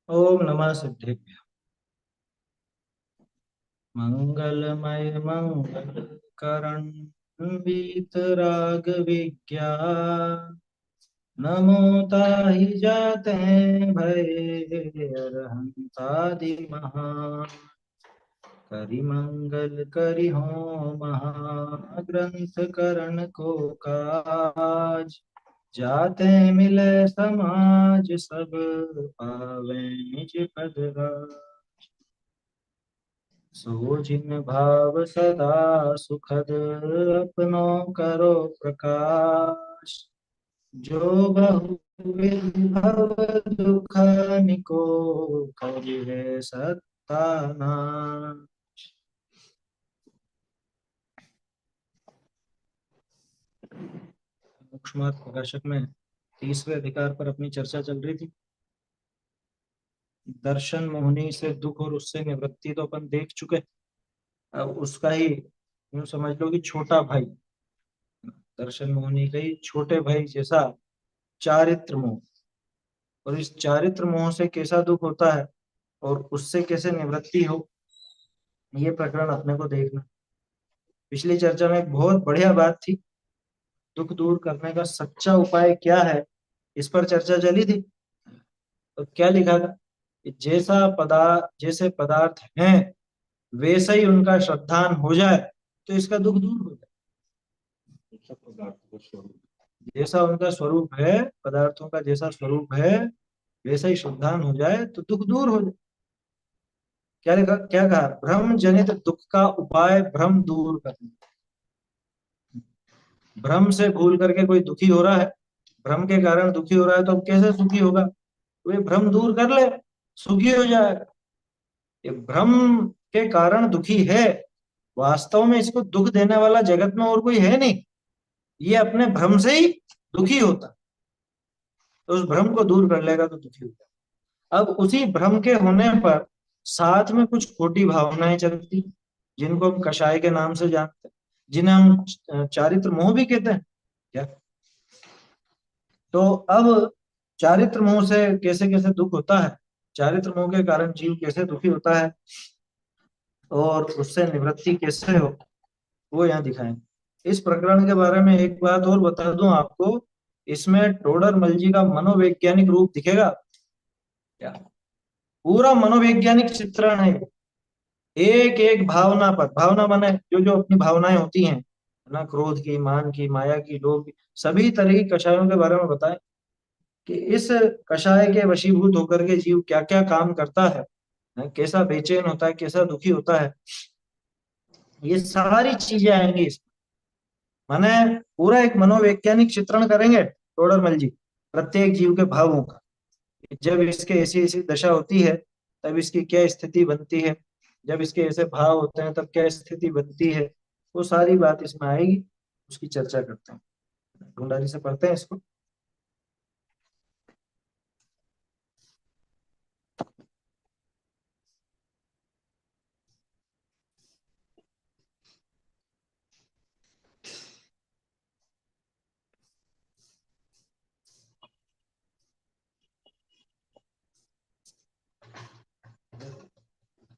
ओम नमः सिद्धेभ्य। मंगलमय मंगल करण वीतराग विज्ञा नमो ताहि जाते भय अरहंतादि महा करि मंगल करि हो महाग्रंथ करण को काज जाते मिले समाज सब पावे निज पद राज। सो जिन भाव सदा सुखद अपनो करो प्रकाश जो बहु विभव दुख निको करिहे सत्तानाश। मुक्ष्मार्ग प्रकाशक में 30वें अधिकार पर अपनी चर्चा चल रही थी। दर्शन मोहिनी से दुख और उससे निवृत्ति तो अपन देख चुके। अब उसका ही यूं समझ लो कि छोटा भाई, दर्शन मोहिनी का ही छोटे भाई जैसा चारित्र मोह, और इस चारित्र मोह से कैसा दुख होता है और उससे कैसे निवृत्ति हो, ये प्रकरण अपने को देखना। पिछली चर्चा में एक बहुत बढ़िया बात थी, दुख दूर करने का सच्चा उपाय क्या है, इस पर चर्चा चली थी। तो क्या लिखा था कि जैसे पदार्थ हैं वैसे ही उनका श्रद्धान हो जाए तो इसका दुख दूर हो जाए। जैसा उनका स्वरूप है, पदार्थों का जैसा स्वरूप है वैसा ही श्रद्धान हो जाए तो दुख दूर हो जाए। क्या लिखा, क्या कहा, भ्रम जनित दुख का उपाय भ्रम दूर करना। भ्रम से भूल करके कोई दुखी हो रहा है, भ्रम के कारण दुखी हो रहा है, तो अब कैसे सुखी होगा? वे भ्रम दूर कर ले, सुखी हो जाएगा। ये भ्रम के कारण दुखी है, वास्तव में इसको दुख देने वाला जगत में और कोई है नहीं, ये अपने भ्रम से ही दुखी होता। तो उस भ्रम को दूर कर लेगा तो दुखी होगा। अब उसी भ्रम के होने पर साथ में कुछ खोटी भावनाएं चलती, जिनको हम कषाय के नाम से जानते हैं, जिन्हें हम चारित्र मोह भी कहते हैं। क्या, तो अब चारित्र मोह से कैसे कैसे दुख होता है, चारित्र मोह के कारण जीव कैसे दुखी होता है और उससे निवृत्ति कैसे हो, वो यहाँ दिखाएंगे। इस प्रकरण के बारे में एक बात और बता दूं आपको, इसमें टोडर मल जी का मनोवैज्ञानिक रूप दिखेगा। क्या, पूरा मनोवैज्ञानिक चित्रण है। एक एक भावना पर, भावना माने जो जो अपनी भावनाएं होती हैं ना, क्रोध की, मान की, माया की, लोभ की, सभी तरह की कषायों के बारे में बताएं कि इस कषाय के वशीभूत होकर के जीव क्या क्या काम करता है, कैसा बेचैन होता है, कैसा दुखी होता है, ये सारी चीजें आएंगी इसमें। माने पूरा एक मनोवैज्ञानिक चित्रण करेंगे टोडरमल जी प्रत्येक जीव के भावों का। जब इसके ऐसी ऐसी दशा होती है तब इसकी क्या स्थिति बनती है, जब इसके ऐसे भाव होते हैं तब क्या स्थिति बनती है, वो सारी बात इसमें आएगी, उसकी चर्चा करते हैं। ढूंढारी से पढ़ते हैं इसको।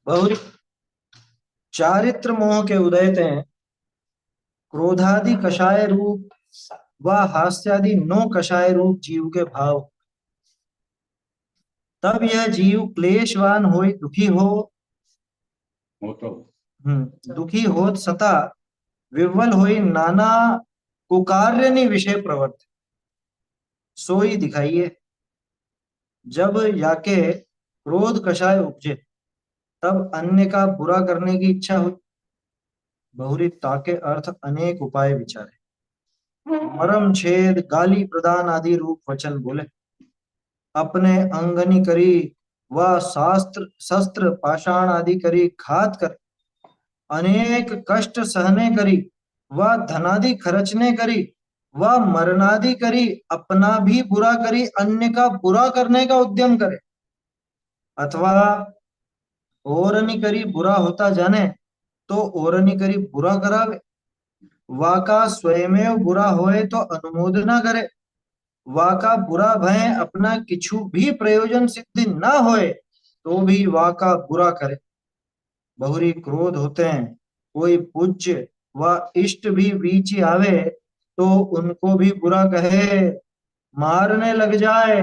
बहुरी चारित्र मोह के उदय ते क्रोधादि कषाय रूप व हास्यादि नो कषाय रूप जीव के भाव, तब यह जीव क्लेशवान हो दुखी दुखी होत सता विवल होई नाना कुकार्यनि विषय प्रवृत्ति सोई दिखाइए। जब याके क्रोध कषाय उपजे तब अन्य का बुरा करने की इच्छा हुई। बहुरी ताके अर्थ अनेक उपाय विचारे, मरम छेद गाली प्रदान आदि रूप वचन बोले, अपने अंगनी करी व शास्त्र शस्त्र पाषाण आदि करी घात कर, अनेक कष्ट सहने करी व धनादि खर्चने करी व मरणादि करी, अपना भी बुरा करी अन्य का बुरा करने का उद्यम करे, अथवा ओरनी करी बुरा होता जाने तो ओरनी करी बुरा करावे, वाका स्वयमेव बुरा होए तो अनुमोदना करे, वाका बुरा भय अपना किछु भी प्रयोजन सिद्धि न होए तो भी वा का बुरा करे। बहुरी क्रोध होते हैं, कोई पूज्य व इष्ट भी बीच आवे तो उनको भी बुरा कहे। मारने लग जाए,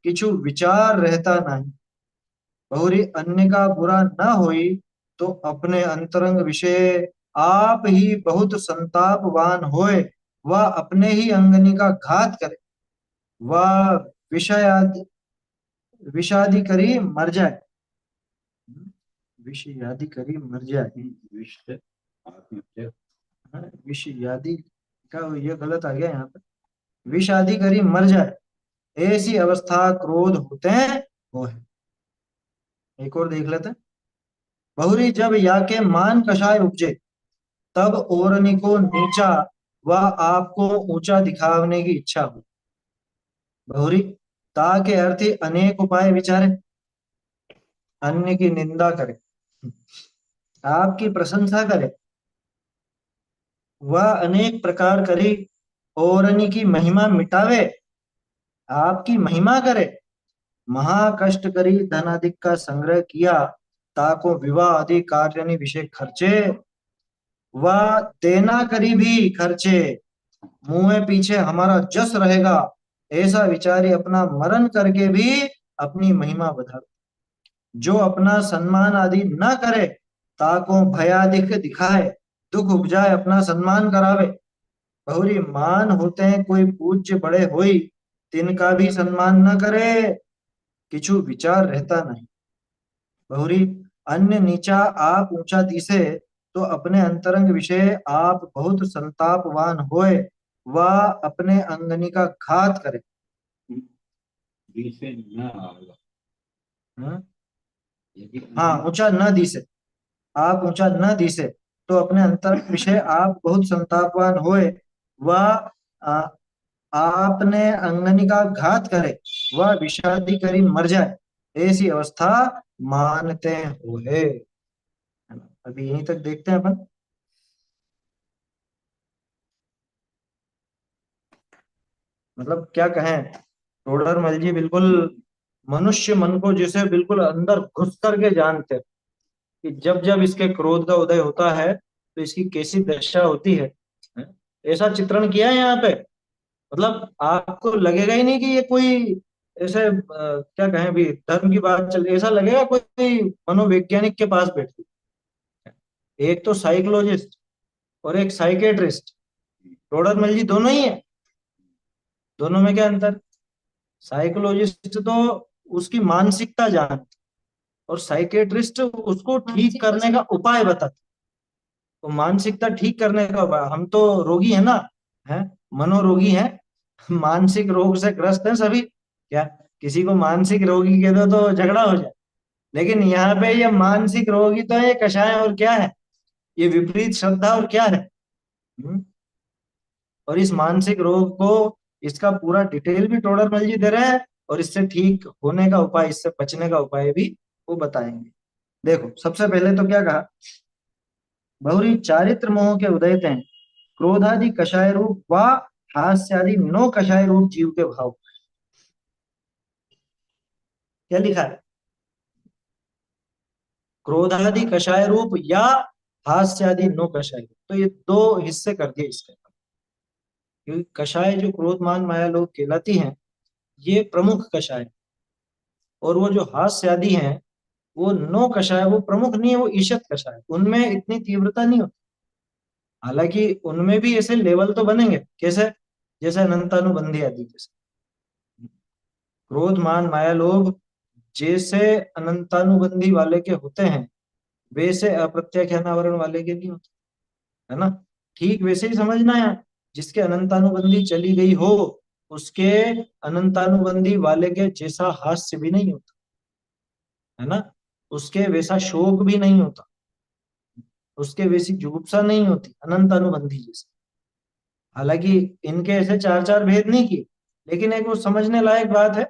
किछु विचार रहता नहीं। बहुरी अन्य का बुरा न होई, तो अपने अंतरंग विषय आप ही बहुत संतापवान होए। वह अपने ही अंगनी का घात करे, वह विषयादि विषादि करी मर जाए। विषयादि करी मर जाए। विष से आत्महत्या। हाँ, विषयादि का ये गलत आ गया यहाँ पे। विषादि करी मर जाए, ऐसी अवस्था क्रोध होते हैं वो है। एक और देख लेते हैं। बहुरी जब या के मान कषाय उपजे, तब ओरनी को नीचा व आपको ऊंचा दिखाने की इच्छा हो। बहुरी ता के अर्थ ही अनेक उपाय विचारे, अन्य की निंदा करे, आपकी प्रशंसा करे, वह अनेक प्रकार करी। ओरनी की महिमा मिटावे, आपकी महिमा करे। महाकष्ट करी धन अधिक का संग्रह किया, ताको विवाह आदि कार्य विषय खर्चे। वह देना करी भी खर्चे, मुंह पीछे हमारा जस रहेगा, ऐसा विचारी अपना मरण करके भी अपनी महिमा बढ़ा। जो अपना सम्मान आदि न करे, ताको भयादिक दिखाए, दुख उपजाए अपना सम्मान करावे। बहुरी मान होते हैं, कोई पूज्य बड़े होई, तिनका भी सम्मान न करे, किछु विचार रहता नहीं। बहुरी अन्य नीचा आप ऊंचा दिसे, तो अपने अंतरंग विषय आप बहुत संतापवान होए। वह अपने अंगनी का घात करे। दिसे न आएगा। हाँ, हाँ, ऊंचा न दिसे, आप ऊंचा न दिसे, तो अपने अंतर विषय आप बहुत संतापवान होए। वह आ, आपने अंगनी का घात करे, वह विषादी करी मर जाए, ऐसी अवस्था मानते हुए। है ना? अभी यहीं तक देखते हैं अपन। मतलब क्या कहें, टोडरमल जी बिल्कुल मनुष्य मन को जैसे बिल्कुल अंदर घुस करके जानते हैं कि जब जब इसके क्रोध का उदय होता है तो इसकी कैसी दशा होती है। ऐसा चित्रण किया है यहाँ पे। मतलब आपको लगेगा ही नहीं कि ये कोई ऐसे क्या कहें भी धर्म की बात चल रही है। ऐसा लगेगा कोई मनोवैज्ञानिक के पास बैठे, एक तो साइकोलॉजिस्ट और एक साइकेट्रिस्ट। टोडरमल जी दोनों ही है। दोनों में क्या अंतर? साइकोलॉजिस्ट तो उसकी मानसिकता जानता, और साइकेट्रिस्ट उसको ठीक करने का उपाय बताता। तो मानसिकता ठीक करने का उपाय, हम तो रोगी है ना, है मनोरोगी है, मानसिक रोग से ग्रस्त है सभी। क्या किसी को मानसिक रोगी कह दो तो झगड़ा हो जाए, लेकिन यहाँ पे ये मानसिक रोगी तो है कषाय, और क्या है ये विपरीत श्रद्धा और क्या है। हम्म? और इस मानसिक रोग को, इसका पूरा डिटेल भी टोडरमल जी दे रहे हैं, और इससे ठीक होने का उपाय, इससे बचने का उपाय भी वो बताएंगे। देखो सबसे पहले तो क्या कहा, बहुरी चारित्र मोह के उदयते हैं, क्रोधादि कषाय रूप व हास्यादि नो कषाय रूप जीव के भाव। क्या लिखा है? क्रोधादि कषाय रूप या हास्यादि नो कषाय रूप, तो ये दो हिस्से कर दिए इसके। क्योंकि कषाय जो क्रोध मान माया लोग कहलाती हैं, ये प्रमुख कषाय, और वो जो हास्यादि हैं वो नो कषाय, वो प्रमुख नहीं है, वो ईशत कषाय, उनमें इतनी तीव्रता नहीं होती। हालांकि उनमें भी ऐसे लेवल तो बनेंगे, कैसे? जैसे अनंतानुबंधी आदि जैसे। क्रोध मान माया लोभ जैसे अनंतानुबंधी वाले के होते हैं, वैसे अप्रत्याख्यानावरण वाले के नहीं होते, है ना? ठीक वैसे ही समझना है। जिसके अनंतानुबंधी चली गई हो, उसके अनंतानुबंधी वाले के जैसा हास्य भी नहीं होता, है ना? उसके वैसा शोक भी नहीं होता, उसके वैसी जुगुप्सा नहीं होती अनंतानुबंधी जैसे। हालांकि इनके ऐसे चार चार भेद नहीं किए, लेकिन एक वो समझने लायक बात है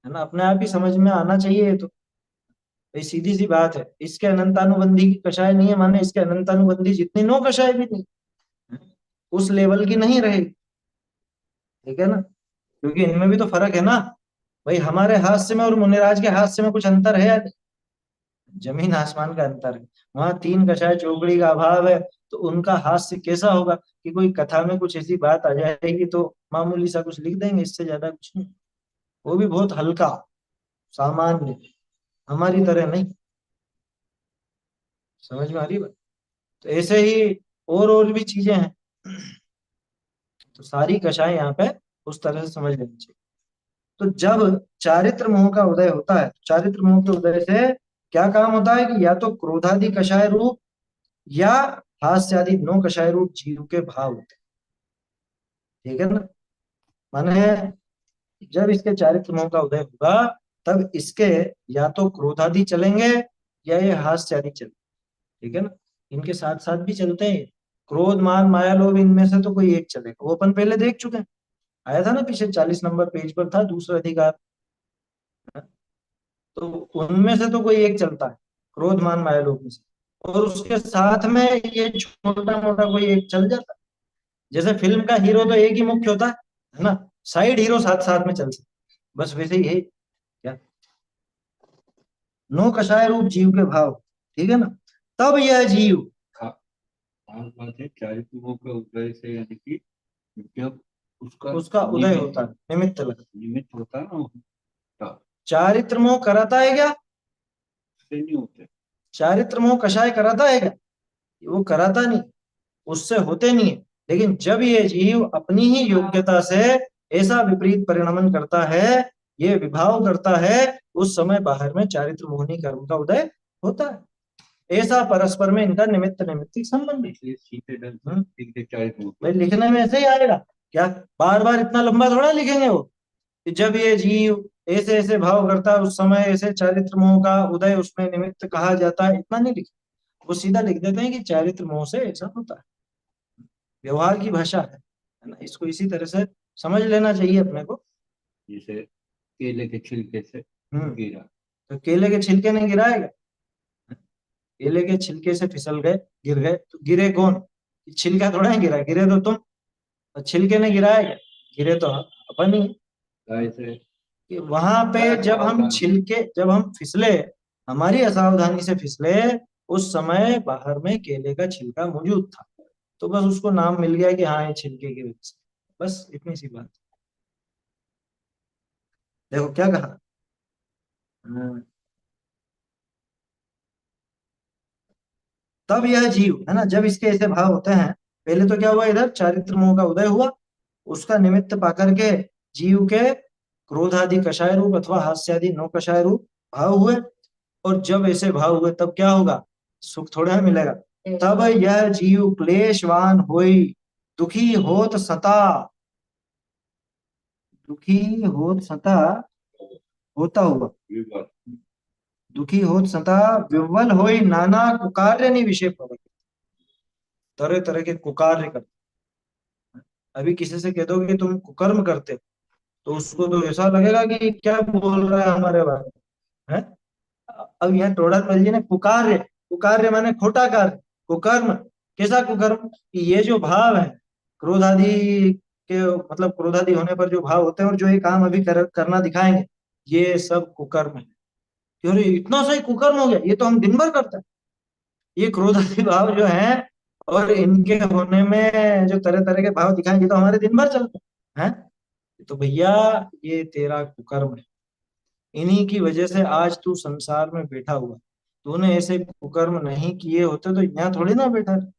ना? अपने आप ही समझ में आना चाहिए ये तो। भाई सीधी सी बात है, इसके अनंतानुबंधी की कषाय नहीं है, माने इसके अनंतानुबंधी जितनी नो कषाय भी नहीं, उस लेवल की नहीं रहेगी। ठीक है ना? क्योंकि इनमें भी तो फर्क है ना। भाई हमारे हास्य में और मुनिराज के हास्य में कुछ अंतर है या नहीं? जमीन आसमान का अंतर है। वहां तीन कषाय चौकड़ी का अभाव है, तो उनका हास्य कैसा होगा कि कोई कथा में कुछ ऐसी बात आ जाएगी तो मामूली सा कुछ लिख देंगे, इससे ज्यादा कुछ नहीं। वो भी बहुत हल्का, सामान्य, हमारी तरह नहीं। समझ में आ रही बात? तो ऐसे ही और भी चीजें हैं। तो सारी कषाएं यहाँ पे उस तरह से समझ लेनी चाहिए। तो जब चारित्र मोह का उदय होता है, चारित्र मोह के उदय से क्या काम होता है कि या तो क्रोधादि कषाय रूप या हास्यादि नौ कषाय रूप जीव के भाव होते हैं। ठीक है ना? माने जब इसके चारित्र मोह का उदय होगा, तब इसके या तो क्रोधादि चलेंगे या ये हास्यादि चलेंगे। ठीक है ना? इनके साथ साथ भी चलते हैं। क्रोध मान माया लोभ, इनमें से तो कोई एक चलेगा, वो अपन पहले देख चुके हैं। आया था ना पीछे, 40 नंबर पेज पर था, दूसरा अधिकार। तो उनमें से तो कोई एक चलता है, क्रोध मान माया लोभ में से। और उसके साथ में ये छोटा मोटा कोई एक चल जाता है। जैसे फिल्म का हीरो तो एक ही मुख्य होता है ना, साइड हीरो साथ साथ में चल सकते, बस वैसे ही है क्या। नो कषाय रूप जीव के भाव। ठीक है ना? तब यह जीव, खा- खास बात है चारित्र्यों के उदय से, यानी कि जब उसका उसका उदय होता है, निमित्त लगा। निमित्त होता है ना, तब चारित्र मोह कराता है क्या? से नहीं होते। चारित्र मोह कषाय कराता है क्या? वो कराता नहीं, उससे होते नहीं है। लेकिन जब ये जीव अपनी ही योग्यता से ऐसा विपरीत परिणमन करता है, ये विभाव करता है, उस समय बाहर में चारित्र मोहनी कर्म का उदय होता है। ऐसा परस्पर में इनका निमित्त निमित्तिक संबंध है। इसलिए सीधे ढंग से हम्म, सीधे चारित्र्यों के भाई उदय। लिखने में ऐसे ही आएगा क्या? बार बार इतना लंबा थोड़ा लिखेंगे वो, कि जब ये जीव ऐसे ऐसे भाव करता है, उस समय ऐसे चारित्र मोह का उदय उसमें निमित्त कहा जाता है, इतना नहीं लिख। वो सीधा लिख देते हैं कि चारित्र मोह से ऐसा होता है। व्यवहार की भाषा है ना, इसको इसी तरह से समझ लेना चाहिए अपने को। जैसे केले के छिलके से हम्म। गिरा। तो केले के छिलके ने गिराएगा? केले के छिलके से फिसल गए, गिर गए, तो गिरे कौन? छिलका थोड़ा ही गिरा, गिरे तो तुम। और छिलके ने गिराएगा? गिरे तो अपन ही। गाय से कि वहां पे सावधानी। जब हम फिसले, हमारी असावधानी से फिसले, उस समय बाहर में केले का छिलका मौजूद था, तो बस उसको नाम मिल गया कि हाँ ये छिलके की वजह से। बस इतनी सी बात। देखो क्या कहा। हाँ, तब यह जीव है ना, जब इसके ऐसे भाव होते हैं, पहले तो क्या हुआ, इधर चारित्र मोह का उदय हुआ, उसका निमित्त पाकर के जीव के क्रोधादि कषाय रूप अथवा हास्यादि नौ कषाय रूप भाव हुए। और जब ऐसे भाव हुए तब क्या होगा? सुख थोड़ा ही मिलेगा। तब यह जीव क्लेशवान होई, दुखी होत सता, दुखी होत सता, होता हुआ, विवाद। दुखी होत सता, विह्वल होई नाना कुकार्य नि विषय पड़े, तरह तरह के कुकार्य करते। अभी किसी से कह दो कि तुम कुकर्म करते हो, तो उसको तो ऐसा लगेगा कि क्या बोल रहा है हमारे बारे में, है? अब यहाँ टोडरमल जी ने कुकार्य, कुकार्य माने खोटा कार्य, कुकर्म। कैसा कुकर्म? कि ये जो भाव है, क्रोधादि के, मतलब क्रोधादि होने पर जो भाव होते हैं और जो ये काम अभी करना दिखाएंगे, ये सब कुकर्म है। कि अरे इतना सही कुकर्म हो गया, ये तो हम दिन भर करते हैं। ये क्रोधादि भाव जो है, और इनके होने में जो तरह तरह के भाव दिखाएंगे, तो हमारे दिन भर चलते हैं। तो भैया ये तेरा कुकर्म है, इन्हीं की वजह से आज तू संसार में बैठा हुआ। तूने ऐसे कुकर्म नहीं किए होते तो यहाँ थोड़ी ना बैठा रहे।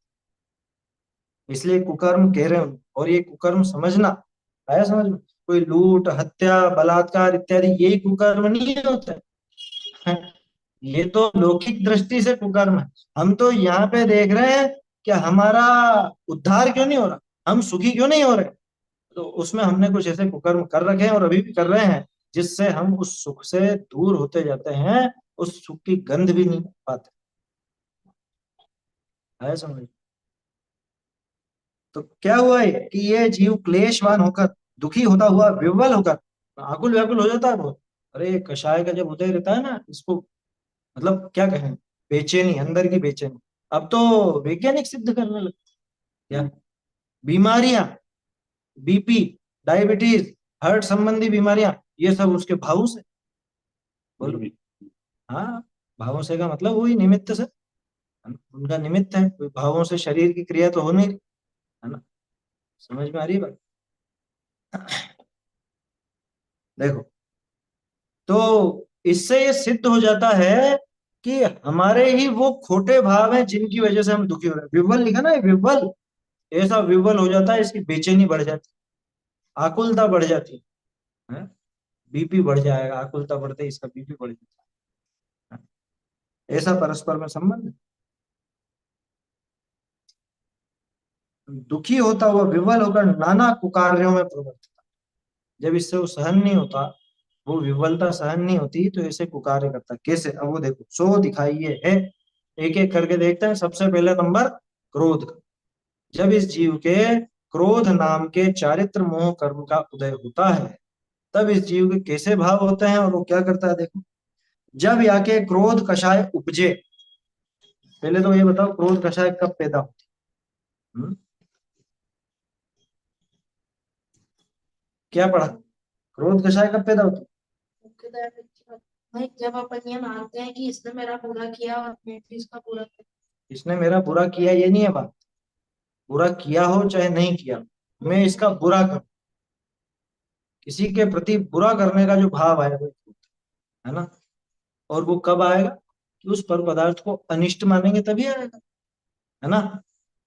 इसलिए कुकर्म कह रहे हैं उनको। और ये कुकर्म समझना, आया समझ में? कोई लूट हत्या बलात्कार इत्यादि यही कुकर्म नहीं होते हैं। ये तो लौकिक दृष्टि से कुकर्म है। हम तो यहाँ पे देख रहे हैं कि हमारा उद्धार क्यों नहीं हो रहा, हम सुखी क्यों नहीं हो रहे। तो उसमें हमने कुछ ऐसे कुकर्म कर रखे हैं और अभी भी कर रहे हैं, जिससे हम उस सुख से दूर होते जाते हैं, उस सुख की गंध भी नहीं पाते। है समझ? तो क्या हुआ है कि ये जीव क्लेशवान होकर, दुखी होता हुआ, विह्वल होकर, आकुल व्याकुल हो जाता है बहुत। अरे कषाय का जब उदय रहता है ना, इसको मतलब क्या कहें, बेचैनी, अंदर की बेचैनी। अब तो वैज्ञानिक सिद्ध करने लगे क्या, बीमारियां, बीपी, डायबिटीज, हार्ट संबंधी बीमारियां, ये सब उसके भाव से। बोलो। निमित्त। हाँ, भावों से का मतलब वही निमित्त से, है ना? उनका निमित्त है, कोई भावों से शरीर की क्रिया तो हो नहीं रही, है ना? समझ में आ रही है बात? देखो, तो इससे ये सिद्ध हो जाता है कि हमारे ही वो खोटे भाव हैं जिनकी वजह से हम दुखी हो रहे हैं। विह्वल लिखा ना, ये विह्वल, ऐसा विह्वल हो जाता है, इसकी बेचैनी बढ़ जाती है, आकुलता बढ़ जाती है, बीपी बढ़ जाएगा, आकुलता बढ़ते ही इसका बीपी बढ़ जाता है। ऐसा परस्पर में संबंध है। दुखी होता हुआ विह्वल होकर नाना कुकार्यों में प्रवृत्त, जब इससे वो सहन नहीं होता, वो विह्वलता सहन नहीं होती, तो ऐसे कुकार्य करता। कैसे? अब वो देखो, सो दिखाइए है, एक एक करके देखते हैं। सबसे पहले नंबर क्रोध का। जब इस जीव के क्रोध नाम के चारित्र मोह कर्म का उदय होता है, तब इस जीव के कैसे भाव होते हैं और वो क्या करता है, देखो। जब याके क्रोध कषाय उपजे, पहले तो ये बताओ क्रोध कषाय कब पैदा होती है? क्या पढ़ा? क्रोध कषाय कब पैदा होती भाई जब अपन ये मानते हैं कि इसने मेरा पूरा किया और मैं भी इसका पूरा है? इसने मेरा बुरा किया, ये नहीं है बात। बुरा किया हो चाहे नहीं किया, मैं इसका बुरा कर, किसी के प्रति बुरा करने का जो भाव आएगा, है ना? और वो कब आएगा? कि उस पर पदार्थ को अनिष्ट मानेंगे तभी आएगा, है ना?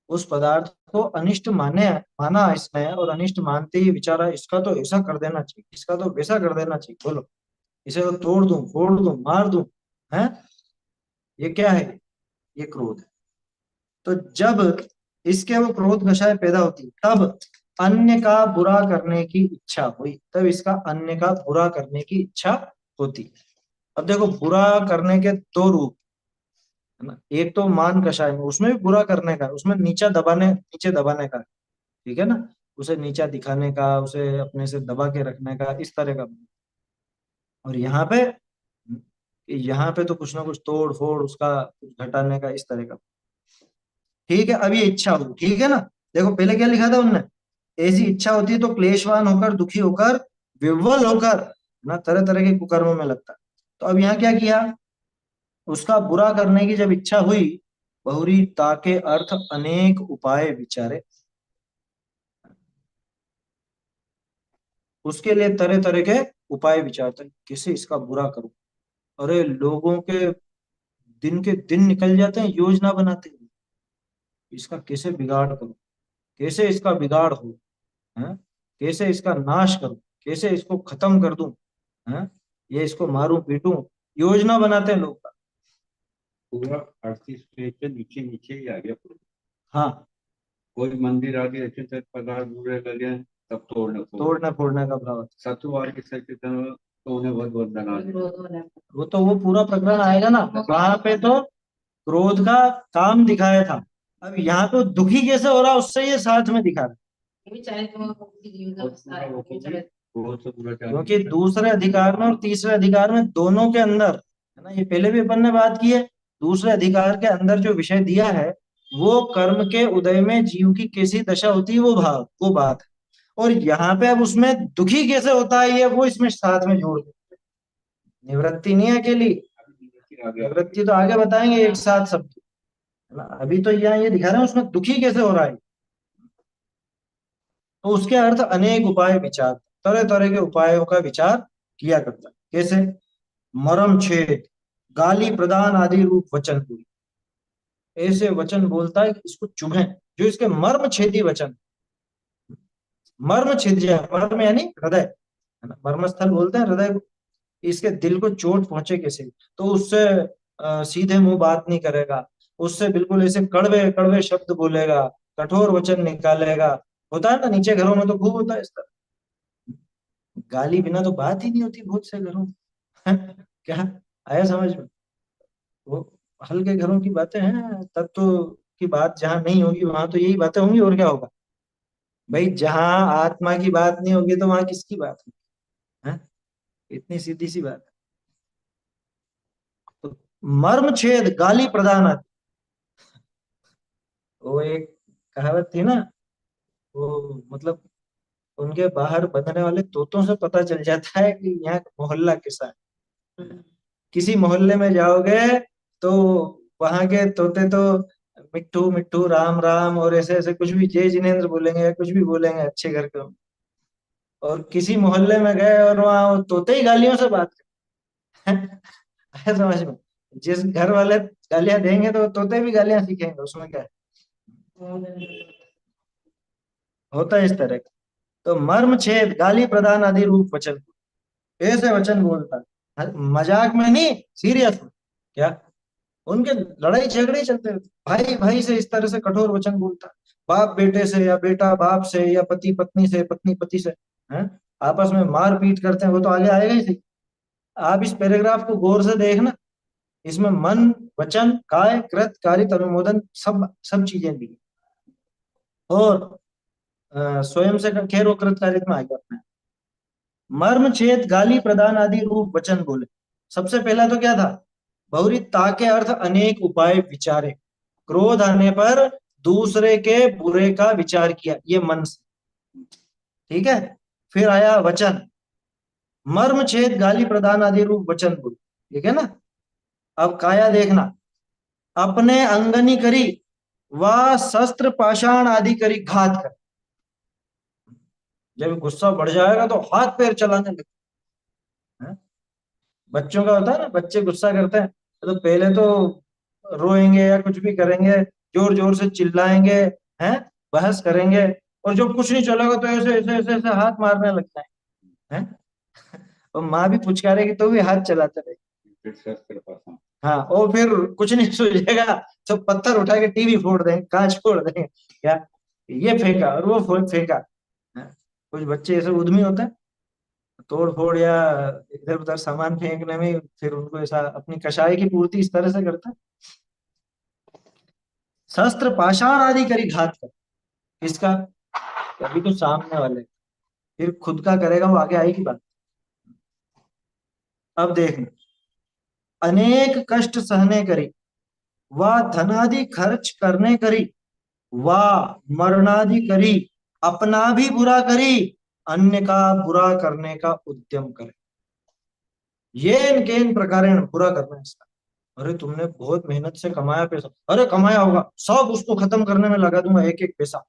उस पदार्थ को अनिष्ट माना इसने, और अनिष्ट मानते ही विचारा इसका तो ऐसा कर देना चाहिए, इसका तो वैसा कर देना चाहिए, बोलो, इसे तो तोड़ दूं, फोड़ दूं, मार दूं, है? ये क्या है? ये क्रोध है। तो जब इसके वो क्रोध कषाय पैदा होती, तब अन्य का बुरा करने की इच्छा हुई, तब इसका अन्य का बुरा करने की इच्छा होती। अब देखो, बुरा करने के दो रूप, है ना? एक तो मान कषाय में, उसमें भी बुरा करने का, उसमें नीचे दबाने का, ठीक है ना? उसे नीचा दिखाने का, उसे अपने से दबा के रखने का, इस तरह का। और यहाँ पे तो कुछ ना कुछ तोड़ फोड़, उसका कुछ घटाने का, इस तरह का। ठीक है, अब ये इच्छा हुई, ठीक है ना? देखो पहले क्या लिखा था उनने, ऐसी इच्छा होती है तो क्लेशवान होकर, दुखी होकर, विह्वल होकर ना तरह तरह के कुकर्मों में लगता है। तो अब यहाँ क्या किया, उसका बुरा करने की जब इच्छा हुई, बहुरी ताके अर्थ अनेक उपाय विचारे, उसके लिए तरह तरह के उपाय विचारते हैं, कैसे इसका बुरा करूं। अरे लोगों के दिन के दिन निकल जाते हैं योजना बनाते हैं, इसका कैसे बिगाड़ करूं, कैसे इसका बिगाड़ हो, है? कैसे इसका नाश करूं, कैसे इसको खत्म कर दूं, है? ये इसको मारूं पीटूं, योजना बनाते हैं लोग। पूरा 38 पेज से नीचे नीचे ही आ गया पूरा। हाँ, कोई मंदिर आगे अच्छे से पदार्थ बुरे लगे हैं, तब तोड़ने फोड़ने का भाव। सतुवार के सचेतन तो उन्हें बहुत बहुत बना दिया। वो पूरा प्रकरण आएगा ना, वहां पे तो क्रोध का काम दिखाया था। अब यहाँ तो दुखी कैसे हो रहा है, उससे ये साथ में दिखा रहा है। भी चाहे तो बहुत से बुरा क्या क्योंकि दूसरे अधिकार में और तीसरे अधिकार में, दोनों के अंदर, है ना, ये पहले भी अपन ने बात की है, दूसरे अधिकार के अंदर जो विषय दिया है, वो कर्म के उदय में जीव की कैसी दशा होती है, वो भाव, वो बात है। और यहाँ पे अब उसमें दुखी कैसे होता है, ये वो इसमें साथ में जोड़ देते हैं। निवृत्ति नहीं है अकेली, आ गया। निवृत्ति तो आगे बताएंगे एक साथ सब, है ना? अभी तो यहाँ ये दिखा रहे हैं उसमें दुखी कैसे हो रहा है। तो उसके अर्थ अनेक उपाय विचार, तरह तरह के उपायों का विचार किया करता है। कैसे? मरम छेद, गाली प्रदान आदि रूप वचन बोली, ऐसे वचन बोलता है कि इसको चुभे, जो इसके मर्म छेदी वचन, मर्म छेद जाए, मर्म यानी हृदय, है ना? मर्मस्थल बोलते हैं हृदय को, इसके दिल को चोट पहुंचे कैसे, तो उससे सीधे मुंह बात नहीं करेगा, उससे बिल्कुल ऐसे कड़वे कड़वे शब्द बोलेगा, कठोर वचन निकालेगा। होता है ना, नीचे घरों में तो खूब होता है इस तरह, गाली बिना तो बात ही नहीं होती बहुत से घरों में। क्या आया समझ में? वो हल्के घरों की बातें हैं, तत्व की बात जहां नहीं होगी वहां तो यही बातें होंगी, और क्या होगा भाई? जहां आत्मा की बात नहीं होगी तो वहां किसकी बात होगी, है? इतनी सीधी सी बात है। तो मर्म छेद गाली प्रदान आदि, वो एक कहावत थी ना, वो मतलब उनके बाहर बंधने वाले तोतों से पता चल जाता है कि यहाँ का मोहल्ला कैसा है। किसी मोहल्ले में जाओगे तो वहां के तोते तो मिट्ठू मिट्ठू राम राम और ऐसे ऐसे कुछ भी जय जिनेंद्र बोलेंगे या कुछ भी बोलेंगे अच्छे घर के। और किसी मोहल्ले में गए और वहां वो तोते ही गालियों से बात करें। है समझ में? जिस घर वाले गालियां देंगे तो तोते भी गालियां सीखेंगे, उसमें क्या है? होता है इस तरह का। तो मर्म छेद गाली प्रदान आदि रूप वचन, ऐसे वचन बोलता है, मजाक में नहीं, सीरियस में। क्या उनके लड़ाई झगड़े ही चलते रहते, भाई भाई से इस तरह से कठोर वचन बोलता है, बाप बेटे से या बेटा बाप से या पति पत्नी से पत्नी पति से, हैं? आपस में मार पीट करते हैं, वो तो आगे आएगा ही सही। आप इस पैराग्राफ को गौर से देखना, इसमें मन वचन काय कृत कारित अनुमोदन सब सब चीजें दी। और स्वयं से खैर वो कृत कारित में आएगा अपने। मर्म छेद गाली प्रदान आदि रूप वचन बोले। सबसे पहला तो क्या था? बहुरी ता के अर्थ अनेक उपाय विचारे, क्रोध आने पर दूसरे के बुरे का विचार किया, ये मन से। ठीक है। फिर आया वचन, मर्म छेद गाली प्रदान आदि रूप वचन बोले। ठीक है ना? अब काया देखना, अपने अंगनी करी व शस्त्र पाषाण आदि करी घात कर। जब गुस्सा बढ़ जाएगा तो हाथ पैर चलाने लगे। हैं? बच्चों का होता है ना, बच्चे गुस्सा करते हैं तो पहले तो रोएंगे या कुछ भी करेंगे, जोर जोर से चिल्लाएंगे, हैं, बहस करेंगे, और जब कुछ नहीं चलेगा तो ऐसे ऐसे ऐसे ऐसे हाथ मारने लगता है। और माँ भी पुचकारेगी तो भी हाथ चलाते रहे। फिर शस्त्र पाषाण। हाँ, और फिर कुछ नहीं सूझेगा तो पत्थर उठा के टीवी फोड़ देंगे, कांच फोड़ देंगे। क्या ये फेंका और वो फेंका। हाँ, कुछ बच्चे ऐसे उद्यमी होते हैं, तोड़ फोड़ या इधर उधर सामान फेंकने में, फिर उनको ऐसा अपनी कषाय की पूर्ति इस तरह से करता है। शस्त्र पाषाण आदि करी घात कर। किसका? अभी तो सामने वाले, फिर खुद का करेगा वो आगे आएगी बात। अब देख, अनेक कष्ट सहने करी व धनादि खर्च करने करी व मरणादि करी, अपना भी बुरा करी, अन्य का बुरा करने का उद्यम करे। ये इनके इन प्रकारेण बुरा करना है इसका। अरे तुमने बहुत मेहनत से कमाया पैसा, अरे कमाया होगा, सब उसको खत्म करने में लगा दूंगा एक एक पैसा।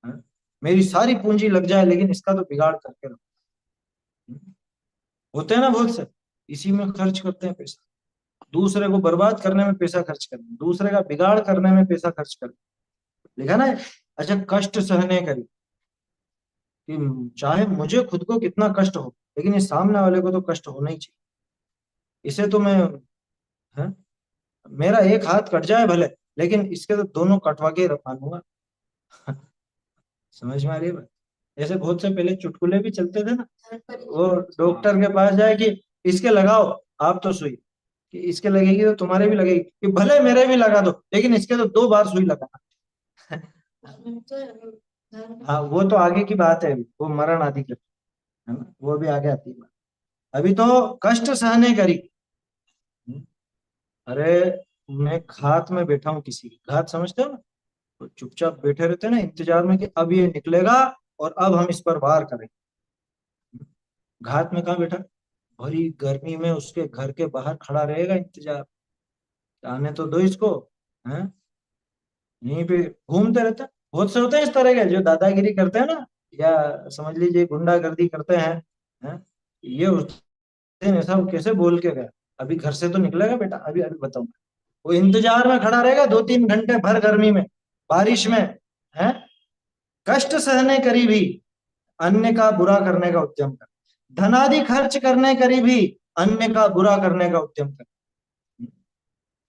हैं? मेरी सारी पूंजी लग जाए लेकिन इसका तो बिगाड़ करके रखो। होते हैं ना बहुत से, इसी में खर्च करते हैं पैसा, दूसरे को बर्बाद करने में पैसा खर्च करना, दूसरे का बिगाड़ करने में पैसा खर्च करना। लिखा ना? अच्छा, कष्ट सहने करी, कि चाहे मुझे खुद को कितना कष्ट हो लेकिन इस सामने वाले को तो कष्ट होना ही चाहिए। इसे तो मैं, है, मेरा एक हाथ कट जाए भले, लेकिन इसके तो दोनों कटवा के मानूंगा। समझ में आ रही है बात? ऐसे बहुत से पहले चुटकुले भी चलते थे ना, वो डॉक्टर के पास जाए कि इसके लगाओ आप तो सुई, कि इसके लगेगी तो तुम्हारे भी लगेगी, कि भले मेरे भी लगा दो लेकिन इसके तो 2 बार सुई लगाना। हाँ, वो तो आगे की बात है, वो मरण आदि की, है ना, वो भी आगे आती है बात। अभी तो कष्ट सहने करी। अरे मैं घात में बैठा हूँ, किसी की घात समझते हो ना, तो चुपचाप बैठे रहते हैं ना इंतजार में कि अब ये निकलेगा और अब हम इस पर वार करेंगे। घात में कहाँ बैठा? भरी गर्मी में उसके घर के बाहर खड़ा रहेगा इंतजार, आने तो दो इसको। हैं? यहीं पे घूमते रहते हैं। बहुत से होते हैं इस तरह के जो दादागिरी करते हैं ना, या समझ लीजिए गुंडागर्दी करते हैं। हैं? ये उस दिन ऐसा वो कैसे बोल के गया, अभी घर से तो निकलेगा बेटा, अभी अभी बताऊंगा। वो इंतजार में खड़ा रहेगा 2-3 घंटे भर गर्मी में, बारिश में। है? कष्ट सहने करी भी, अन्य का बुरा करने का उद्यम कर, धनादि खर्च करने करी भी, अन्य का बुरा करने का उद्यम कर।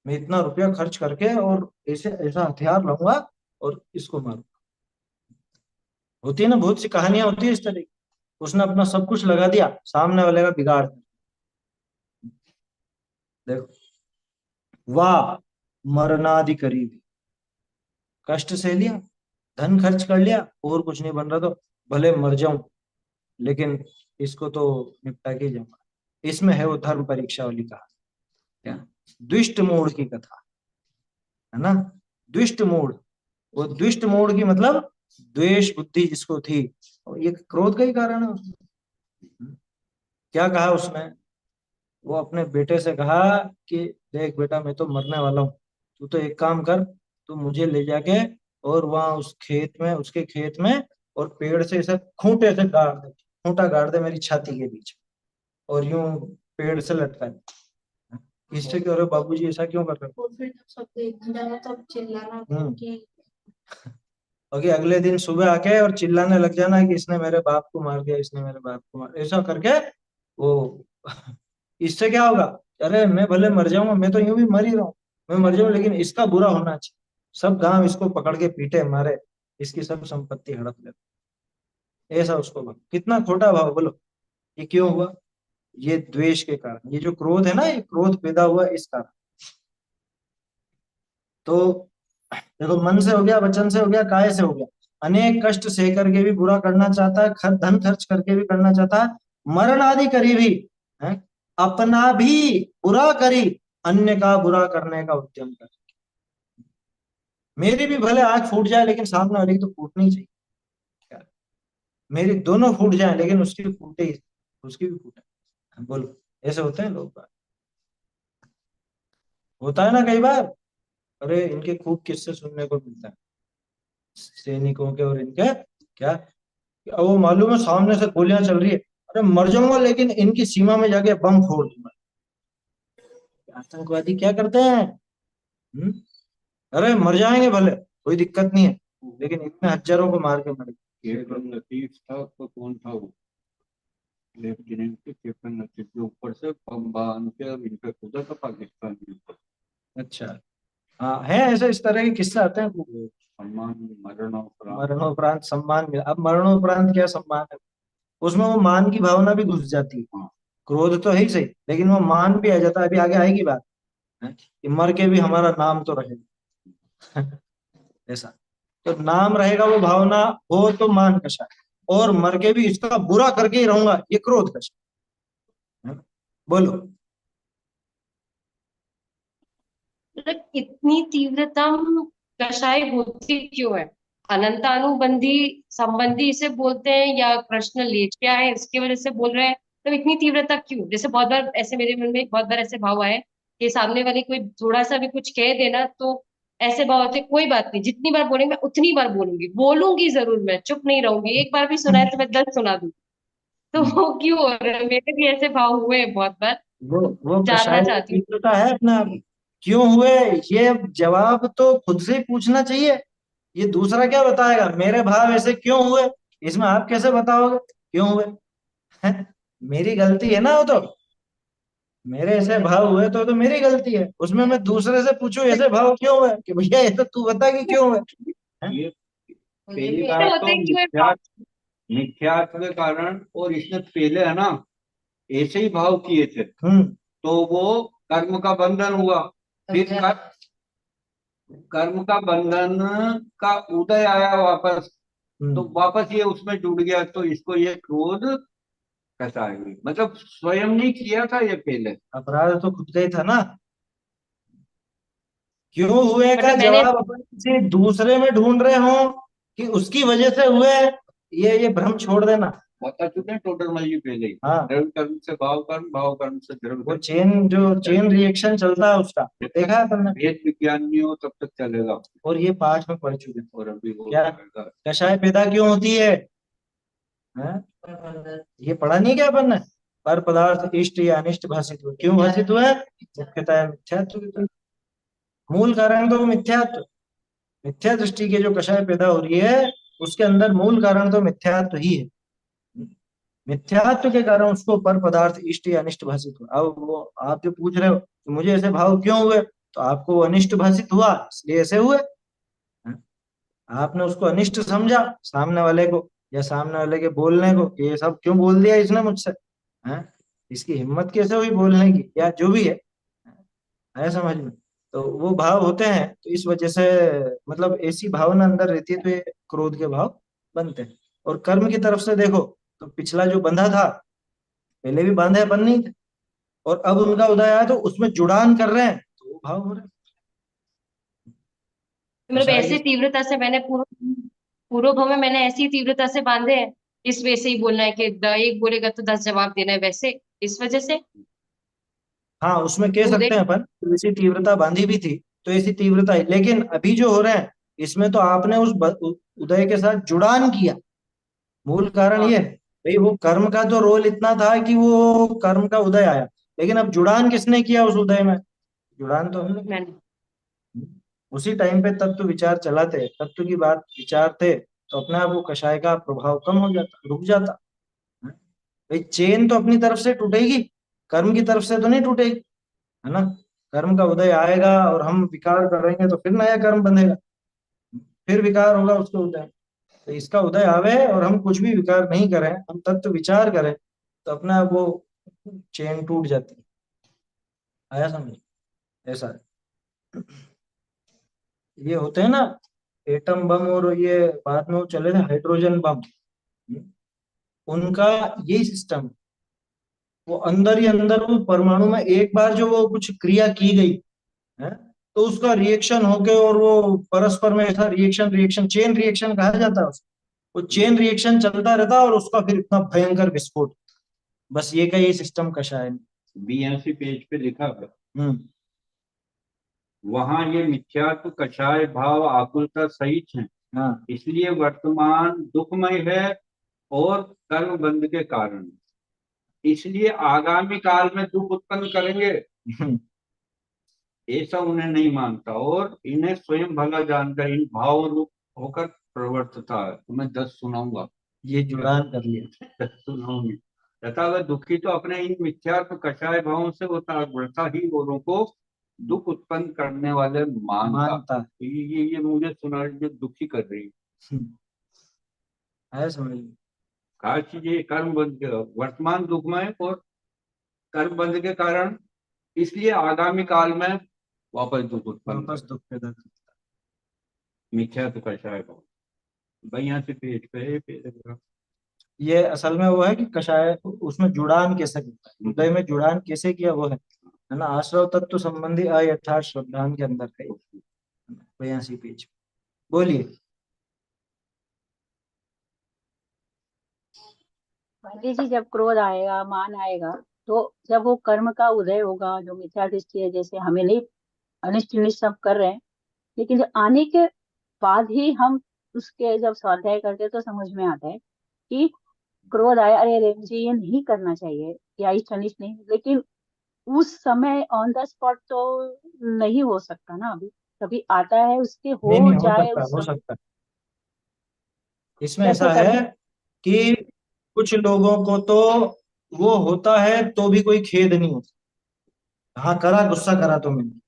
मैं इतना रुपया खर्च करके और ऐसे ऐसा हथियार लाऊंगा और इसको मारूंगा। होती है ना, बहुत सी कहानियां होती है इस तरह की। उसने अपना सब कुछ लगा दिया, सामने वाले का बिगाड़ दिया। देखो, वाह मरनादि करीबी, कष्ट सह लिया, धन खर्च कर लिया, और कुछ नहीं बन रहा तो भले मर जाऊं लेकिन इसको तो निपटा के ही जाऊंगा। इसमें है वो धर्म परीक्षा वाली कहा, क्या, दुष्ट मूड की कथा, है ना? दुष्ट मूड, वो दुष्ट मूड की मतलब द्वेष बुद्धि जिसको थी, और ये क्रोध का ही कारण है उसमें। क्या कहा उसने? वो अपने बेटे से कहा कि देख बेटा, मैं तो मरने वाला हूँ, तू तो एक काम कर, तू मुझे ले जाके और वहां उस खेत में, उसके खेत में, और पेड़ से ऐसे खूंटे से गाड़ दे, खूंटा गाड़ दे मेरी छाती के बीच, और यूं पेड़ से लटका दे। इससे क्यों, अरे बाबूजी ऐसा क्यों कर रहे और फिर जब सब देखने जाना तब चिल्लाना हो? कि और कि अगले दिन सुबह आके और चिल्लाने लग जाना कि इसने मेरे बाप को मार दिया, इसने मेरे बाप को मार, ऐसा करके वो इससे क्या होगा? अरे मैं भले मर जाऊंगा, मैं तो यूं भी मर ही रहा हूँ, मैं मर जाऊं, लेकिन इसका बुरा होना चाहिए, सब गांव इसको पकड़ के पीटे मारे, इसकी सब संपत्ति हड़प ले, ऐसा उसको भाव। कितना खोटा भाव बोलो। ये क्यों हुआ? ये द्वेष के कारण, ये जो क्रोध है ना, ये क्रोध पैदा हुआ इस कारण। तो देखो, मन से हो गया, वचन से हो गया, काय से हो गया। अनेक कष्ट सह करके भी बुरा करना चाहता है, धन खर्च करके भी करना चाहता है, मरण आदि करी भी है, अपना भी बुरा करी, अन्य का बुरा करने का उद्यम कर। मेरी भी भले आंख फूट जाए, लेकिन सामने वाले की तो फूटनी चाहिए। क्या? मेरी दोनों फूट जाए, लेकिन उसकी भी फूटे ही, उसकी भी फूटे। बोलो, ऐसे होते हैं लोग बाग। होता है ना कई बार। अरे इनके खूब किस्से सुनने को मिलता है, सैनिकों के और इनके। क्या? अब वो मालूम है सामने से गोलियां चल रही है, अरे मर जाऊंगा, लेकिन इनकी सीमा में जाके बम फोड़ दूंगा। आतंकवादी क्या करते हैं? हम्म? अरे मर जाएंगे भले, कोई दिक्कत नहीं है, लेकिन इतने हजारों को मार के मर गए। कैप्टन लतीफ था तो कौन था वो? लेफ्टिनेंट कैप्टन लतीफ, जो ऊपर से बम बांध के अब इन पे कूदा था पाकिस्तान के ऊपर। अच्छा। हाँ, है ऐसे, इस तरह के किस्से आते हैं। वो सम्मान मरणोपरांत। मरणोपरांत सम्मान मिला, अब मरणोपरांत क्या सम्मान है? उसमें वो मान की भावना भी घुस जाती है। हाँ, क्रोध तो है ही सही, लेकिन वो मान भी आ जाता है, अभी आगे आएगी बात है, कि मर के भी हमारा नाम तो रहे। ऐसा। तो नाम रहेगा, वो भावना हो तो मान कषा है, और मर के भी इसका बुरा करके ही रहूंगा, ये क्रोध कषा है। बोलो। मतलब इतनी तीव्रतम कषाय होती क्यों है? अनंतानुबंधी संबंधी इसे बोलते हैं या कृष्ण लेट है इसकी वजह से बोल रहे हैं? तो इतनी तीव्रता क्यों? जैसे बहुत बार ऐसे मेरे मन में बहुत बार ऐसे भाव आए कि सामने वाले कोई थोड़ा सा भी कुछ कह देना तो ऐसे भाव होते कोई बात नहीं, जितनी बार बोलेंगे मैं उतनी बार बोलूंगी, बोलूंगी जरूर, मैं चुप नहीं रहूंगी, एक बार भी सुना है तो मैं 10 सुना दूंगी। तो वो क्यों हो रहा है? मेरे भी ऐसे भाव हुए हैं बहुत बार। वो जानना कषाय की चाहती हूँ। तीव्रता है अपने आप में। क्यों हुए? ये जवाब तो खुद से ही पूछना चाहिए। ये दूसरा क्या बताएगा मेरे भाव ऐसे क्यों हुए? इसमें आप कैसे बताओगे क्यों हुए? हैं? मेरी गलती है ना वो तो। मेरे ऐसे भाव हुए तो मेरी गलती है, उसमें मैं दूसरे से पूछूं ऐसे भाव क्यों हुए, कि भैया ये तो तू बता कि क्यों हुए। हैं? ये मुझे पहली भी ऐसे बात होते तो हैं क्यों है भाव? मिथ्यात्व के कारण, और इसने पहले है ना ऐसे ही भाव किए थे, हम्म। तो वो कर्म का बंधन हुआ। फिर कर्म का बंधन का उदय आया वापस, तो हम्म। वापस ये उसमें जुड़ गया, तो इसको ये क्रोध कैसा है? मतलब स्वयं नहीं किया था ये पहले। अपराध तो खुद का ही था ना। क्यों हुए का मतलब मैंने जवाब अपन किसी दूसरे में ढूंढ रहे हो कि उसकी वजह से हुए, ये भ्रम छोड़ देना। बता चुके हैं टोटल मल जी पहले ही। हाँ, द्रव्य कर्म से भाव कर्म, भाव कर्म से द्रव्य वो कर्म। चेन, जो चेन रिएक्शन चलता है उसका, वो जब तक देखा है तुमने? भेद विज्ञान नहीं हो तब तक चलेगा। और ये पाठ में पढ़ चुके हैं। और अभी वो क्या? जाएगा। कषाय पैदा क्यों होती है? हैं? ये पढ़ा नहीं क्या अपन ने? पर पदार्थ इष्ट या अनिष्ट भाषित हुए, क्यों भाषित हुए? मुख्यतः मिथ्यात्व के कारण। मूल कारण तो वो मिथ्यात्व, मिथ्या दृष्टि के जो कषाय पैदा हो रही है, उसके अंदर मूल कारण तो मिथ्यात्व ही है। मिथ्यात्व के कारण उसको पर पदार्थ इष्ट या अनिष्ट भाषित हुआ। अब वो आप जो पूछ रहे हो कि मुझे ऐसे भाव क्यों हुए, तो आपको वो अनिष्ट भाषित हुआ इसलिए ऐसे हुए। हैं? आपने उसको अनिष्ट समझा, सामने वाले को, या सामने वाले के बोलने को, कि ये सब क्यों बोल दिया इसने मुझसे, हैं? इसकी हिम्मत कैसे हुई बोलने की, या जो भी है समझ में। तो वो भाव होते हैं, तो इस वजह से, मतलब ऐसी भावना अंदर रहती है, तो ये क्रोध के भाव बनते हैं। और कर्म की तरफ से देखो, तो पिछला जो बंधा था, पहले भी बांधे अपन नहीं थे, और अब उनका उदय आया तो उसमें जुड़ान कर रहे हैं, तो वो भाव हो रहे हैं। मतलब कषाय ऐसी की। तीव्रता से मैंने पूर्व पूर्व भाव में मैंने ऐसी तीव्रता से बांधे हैं, इस वजह से ही बोलना है कि एक बोलेगा तो 10 जवाब देना है, वैसे इस वजह से। हाँ, उसमें कह उदय सकते हैं अपन कि इसी तीव्रता बांधी भी थी, तो ऐसी तीव्रता है, लेकिन अभी जो हो रहे हैं इसमें तो आपने उस उदय के साथ जुड़ान किया। मूल कारण हाँ ये है, भाई वो कर्म का तो रोल इतना था कि वो कर्म का उदय आया, लेकिन अब जुड़ान किसने किया उस उदय में? जुड़ान तो हमने किया। मैंने उसी टाइम पे तत्व विचार चलाते, तत्व की बात विचारते, तो अपने आप वो कषाय का प्रभाव कम हो जाता, रुक जाता। भाई चेन तो अपनी तरफ से टूटेगी, कर्म की तरफ से तो नहीं टूटेगी, है ना? कर्म का उदय आएगा और हम विकार करेंगे तो फिर नया कर्म बंधेगा, फिर विकार होगा उसके उदय। तो इसका उदय आवे और हम कुछ भी विकार नहीं करें, हम तत्व विचार करें, तो अपने आप वो चेन टूट जाती है। आया समझ? ऐसा है। ये होते हैं ना एटम बम, और ये बाद में वो चले थे हाइड्रोजन बम, उनका यही सिस्टम। वो अंदर ही अंदर वो परमाणु में एक बार जो वो कुछ क्रिया की गई है, तो उसका रिएक्शन होके और वो परस्पर में ऐसा रिएक्शन रिएक्शन चेन रिएक्शन कहा जाता है उसको। वो चेन रिएक्शन चलता रहता है और उसका फिर इतना भयंकर विस्फोट। बस ये का ये सिस्टम कशा है। 82 पेज पे लिखा है, हम्म। वहां ये मिथ्यात्व कषाय भाव आकुलता सहित है, हाँ। इसलिए वर्तमान दुखमय है और कर्म बंध के कारण, इसलिए आगामी काल में दुख उत्पन्न करेंगे, हम्म। ऐसा उन्हें नहीं मानता और इन्हें स्वयं भला जानकर इन भाव रूप होकर प्रवर्तता है। तो मैं 10 सुनाऊंगा। ये जुड़ान कर लिया। 10 सुनाऊंगी। तथा वह दुखी तो अपने इन मिथ्यात्व कषाय भावों से होता बढ़ता ही औरों को दुख उत्पन्न करने वाले मानता। मानता। तो ये मुझे सुना जो दुखी कर रही है। हम्म। है समझ में? खास चीज ये कर्म बंध के वर्तमान दुखमय और कर्म बंध के कारण, इसलिए आगामी काल में वापस दुख उत्पन्न वापस कर दुख पैदा कर। मिथ्या तो कषाय भाव। भाई यहाँ से पेज पे पैराग्राफ। ये असल में वो है कि कषाय उसमें जुड़ान कैसे करता है, हृदय में जुड़ान कैसे किया, वो है ना? आश्रव तत्व संबंधी अयथार्थ श्रद्धान के अंदर है 82 पेज। बोलिए। पंडित जी, जब क्रोध आएगा, मान आएगा, तो जब वो कर्म का उदय होगा, जो मिथ्या दृष्टि है, जैसे हमें नहीं अनिष्ट अनिष्ट सब कर रहे हैं, लेकिन जब आने के बाद ही हम उसके जब स्वाध्याय करते हैं तो समझ में आता है कि क्रोध आया, अरे अरे मुझे ये नहीं करना चाहिए, या इष्ट अनिष्ट नहीं, लेकिन उस समय ऑन द स्पॉट तो नहीं हो सकता ना। अभी कभी आता है, उसके नहीं हो नहीं, हो जाए सकता है, उस हो समय। सकता है। इसमें कैसे ऐसा कर है सकते? कि कुछ लोगों को तो वो होता है तो भी कोई खेद नहीं होता। हाँ, करा, गुस्सा करा तो मैंने,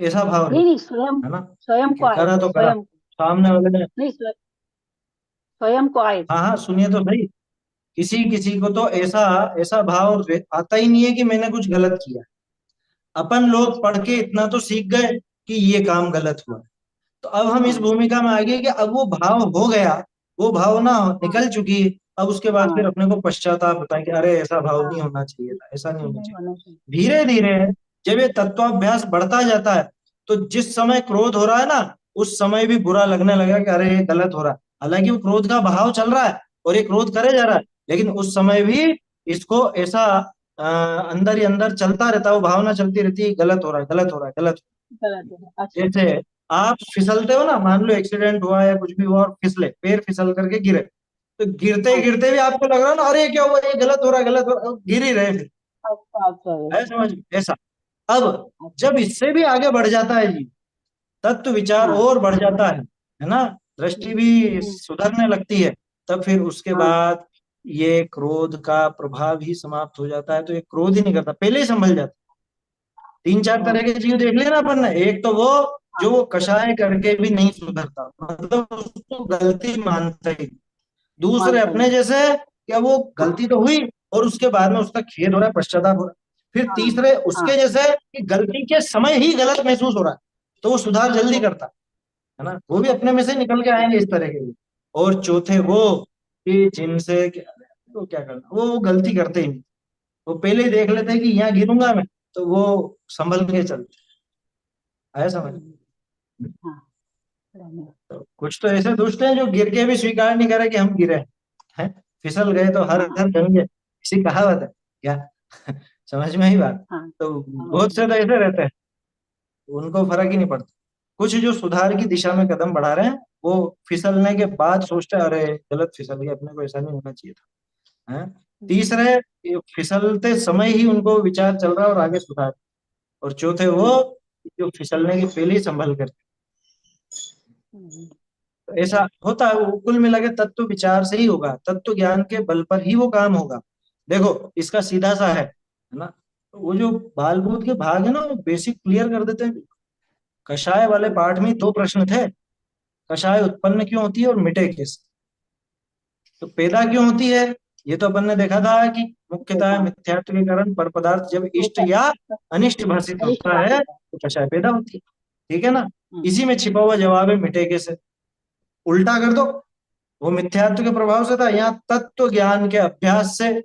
ऐसा भाव नहीं नहीं, नहीं, स्वयं है ना? स्वयं ठीक को है, आए करा थे, तो करा, स्वयं सामने वाले ने। नहीं, स्वयं को आए थे। हाँ हाँ, सुनिए तो सही। किसी किसी को तो ऐसा ऐसा भाव आता ही नहीं है कि मैंने कुछ गलत किया। अपन लोग अच्छा। पढ़ के इतना तो सीख गए कि ये काम गलत हुआ, तो अब हम इस हाँ भूमिका में आ गए कि अब वो भाव हो गया, वो भावना हाँ निकल चुकी है। अब उसके बाद फिर हाँ अपने को पश्चाताप होता है कि अरे ऐसा भाव नहीं हाँ, होना चाहिए था, ऐसा नहीं होना नहीं चाहिए। होना चाहिए। धीरे धीरे जब ये तत्वाभ्यास बढ़ता जाता है, तो जिस समय क्रोध हो रहा है ना, उस समय भी बुरा लगने लगा कि अरे ये गलत हो रहा है। हालांकि वो क्रोध का बहाव चल रहा है और ये क्रोध करे जा रहा है, लेकिन उस समय भी इसको ऐसा अंदर ही अंदर चलता रहता है, वो भावना चलती रहती है, गलत हो रहा है, गलत हो रहा है, गलत हो गलत है, रहा अच्छा। है। जैसे आप फिसलते हो ना, मान लो एक्सीडेंट हुआ या कुछ भी हुआ और फिसले, पैर फिसल करके गिरे, तो गिरते हाँ, गिरते भी आपको लग रहा है ना, अरे क्या हुआ, ये गलत हो रहा है, गलत हो रहा है, गिर ही रहे फिर। अच्छा अच्छा है अच्छा समझ? ऐसा। अब अच्छा। जब इससे भी आगे बढ़ जाता है जी, तत्व विचार हाँ। और बढ़ जाता है ना, दृष्टि हम्म, भी हम्म, सुधरने लगती है, तब फिर उसके हाँ बाद ये क्रोध का प्रभाव ही समाप्त हो जाता है, तो ये क्रोध ही नहीं करता, पहले ही संभल जाता। तीन चार हाँ तरह के जीव देख लिया ना अपन ने। एक तो वो हाँ जो वो कषाय करके भी नहीं सुधरता, मतलब उसको गलती मानता ही। दूसरे मानता अपने ही। जैसे, क्या वो गलती तो हुई और उसके बाद में उसका खेद हो रहा है, पश्चाताप हो रहा है। फिर हाँ तीसरे हाँ उसके जैसे कि गलती के समय ही गलत महसूस हो रहा है, तो वो सुधार जल्दी ओ- करता है ना, वो भी अपने ओके। में से निकल के आएंगे इस तरह के भी। और चौथे वो कि जिनसे वो क्या करना, वो गलती करते ही नहीं, वो पहले ही देख लेते हैं कि यहाँ गिरूंगा मैं, तो वो संभल के चलते। आया समझ? हम्म, हाँ, धन्यवाद। तो कुछ तो ऐसे दुष्ट हैं जो गिर के भी स्वीकार नहीं करे कि हम गिरे हैं। फिसल गए तो हर हाँ हर गंगे, इसी कहावत है क्या? समझ में ही बात। हाँ तो समझ बहुत से में। तो ऐसे रहते हैं, उनको फर्क ही नहीं पड़ता। कुछ जो सुधार की दिशा में कदम बढ़ा रहे हैं, वो फिसलने के बाद सोचते हैं अरे गलत फिसल गया, अपने को ऐसा नहीं होना चाहिए था, हैं। तीसरे, ये फिसलते समय ही उनको विचार चल रहा है और आगे सुधार। और चौथे वो जो फिसलने की पहले ही संभल कर। हम्म, तो ऐसा होता है, वो कुल मिला के तत्व विचार से ही होगा, तत्व ज्ञान के बल पर ही वो काम होगा। देखो इसका सीधा सा है ना। तो वो जो बाल बूथ के भाग है ना, वो बेसिक क्लियर कर देते हैं। कषाय वाले पाठ में दो प्रश्न थे, कषाय उत्पन्न क्यों होती है और मिटे कैसे। तो पैदा क्यों होती है, ये तो अपन ने देखा था कि मुख्यतः हाँ, मिथ्यात्व के कारण पर पदार्थ जब इष्ट या अनिष्ट भाषित अनिष्ट होता है भाषित है। तो कषाय पैदा होती है। ठीक है ना। हम्म, इसी में छिपा हुआ जवाब है मिटे कैसे। उल्टा कर दो, वो मिथ्यात्व के प्रभाव से था, यहाँ तत्व ज्ञान के अभ्यास से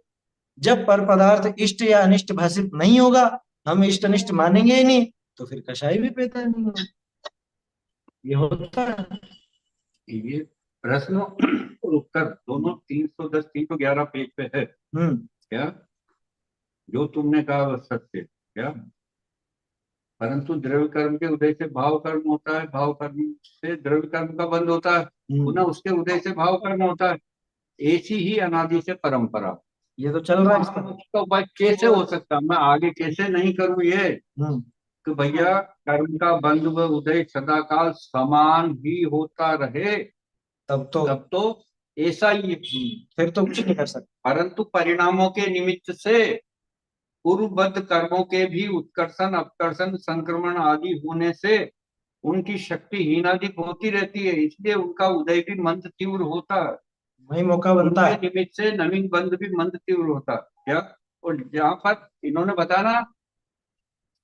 जब पर पदार्थ इष्ट या अनिष्ट भाषित नहीं होगा, हम इष्ट अनिष्ट मानेंगे ही नहीं, तो फिर कषाय भी पैदा नहीं होगा। ये होता है। ये प्रश्न और उत्तर दोनों 310 311 पेज पे है हम्म। क्या? जो तुमने कहा वह सत्य क्या? परंतु द्रव्य कर्म के उदय से भाव कर्म होता है, भाव कर्म से द्रव्य कर्म का बंध होता है, पुनः उसके उदय से भाव कर्म होता है। ऐसी ही अनादि से परंपरा। ये तो चल रहा है इसका। तो भाई कैसे हो सकता, मैं आगे कैसे नहीं करूं ये? हम्म। तो भैया कर्म का बंध व उदय सदाकाल समान ही होता रहे तब तो ऐसा ही है। फिर तो कुछ नहीं कर सकते। परंतु परिणामों के निमित्त से पूर्वबद्ध कर्मों के भी उत्कर्षण अपकर्षण संक्रमण आदि होने से उनकी शक्ति हीनाधिक होती रहती है, इसलिए उनका उदय भी मंद तीव्र होता है। वही मौका बनता उनके है। निमित्त से नवीन बंध भी मंद तीव्र होता है क्या? और जहां पर इन्होंने बताया ना,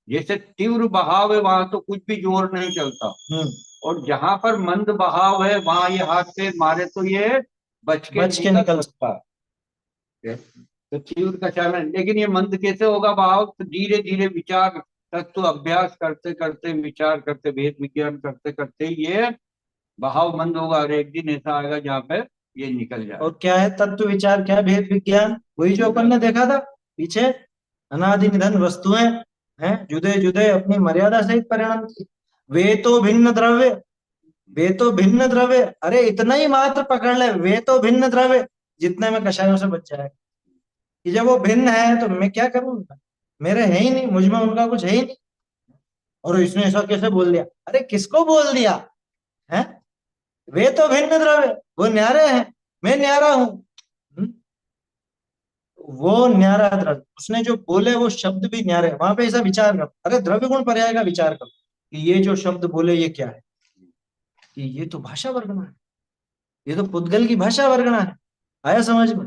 जैसे तीव्र बहाव है वहां तो कुछ भी जोर नहीं चलता, हम्म। और जहां पर मंद बहाव है वहां ये हाथ से मारे तो ये बच के निकल सकता है। तो तीव्र का चलन, लेकिन ये मंद कैसे होगा बहाव? तो धीरे धीरे विचार तत्व अभ्यास करते करते, विचार करते, भेद विज्ञान करते करते ये बहाव मंद होगा, और एक दिन ऐसा आएगा जहाँ पे ये निकल जाए। और क्या है तत्व विचार, क्या भेद विज्ञान, वही जो अपन ने देखा था पीछे। अनादि निधन वस्तुएं हैं, जुदे जुदे अपनी मर्यादा सहित परिणाम की। वे तो भिन्न द्रव्य, वे तो भिन्न द्रव्य, अरे इतना ही मात्र पकड़ ले, वे तो भिन्न द्रव्य, जितने में कषायों से बच जाएगा। कि जब वो भिन्न है तो मैं क्या करूँ उनका, मेरे है ही नहीं, मुझ में उनका कुछ है ही नहीं। और इसने ऐसा कैसे बोल दिया, अरे किसको बोल दिया है। वे तो भिन्न द्रव्य, वो न्यारे हैं, मैं न्यारा हूं। वो न्यारा द्रव्य, उसने जो बोले वो शब्द भी न्यारे, वहां पे ऐसा विचार करो, अरे द्रव्य गुण पर्याय का विचार करो कि ये जो शब्द बोले ये क्या है। कि ये तो भाषा वर्णना है, ये तो पुद्गल की भाषा वर्णना है। आया समझ में।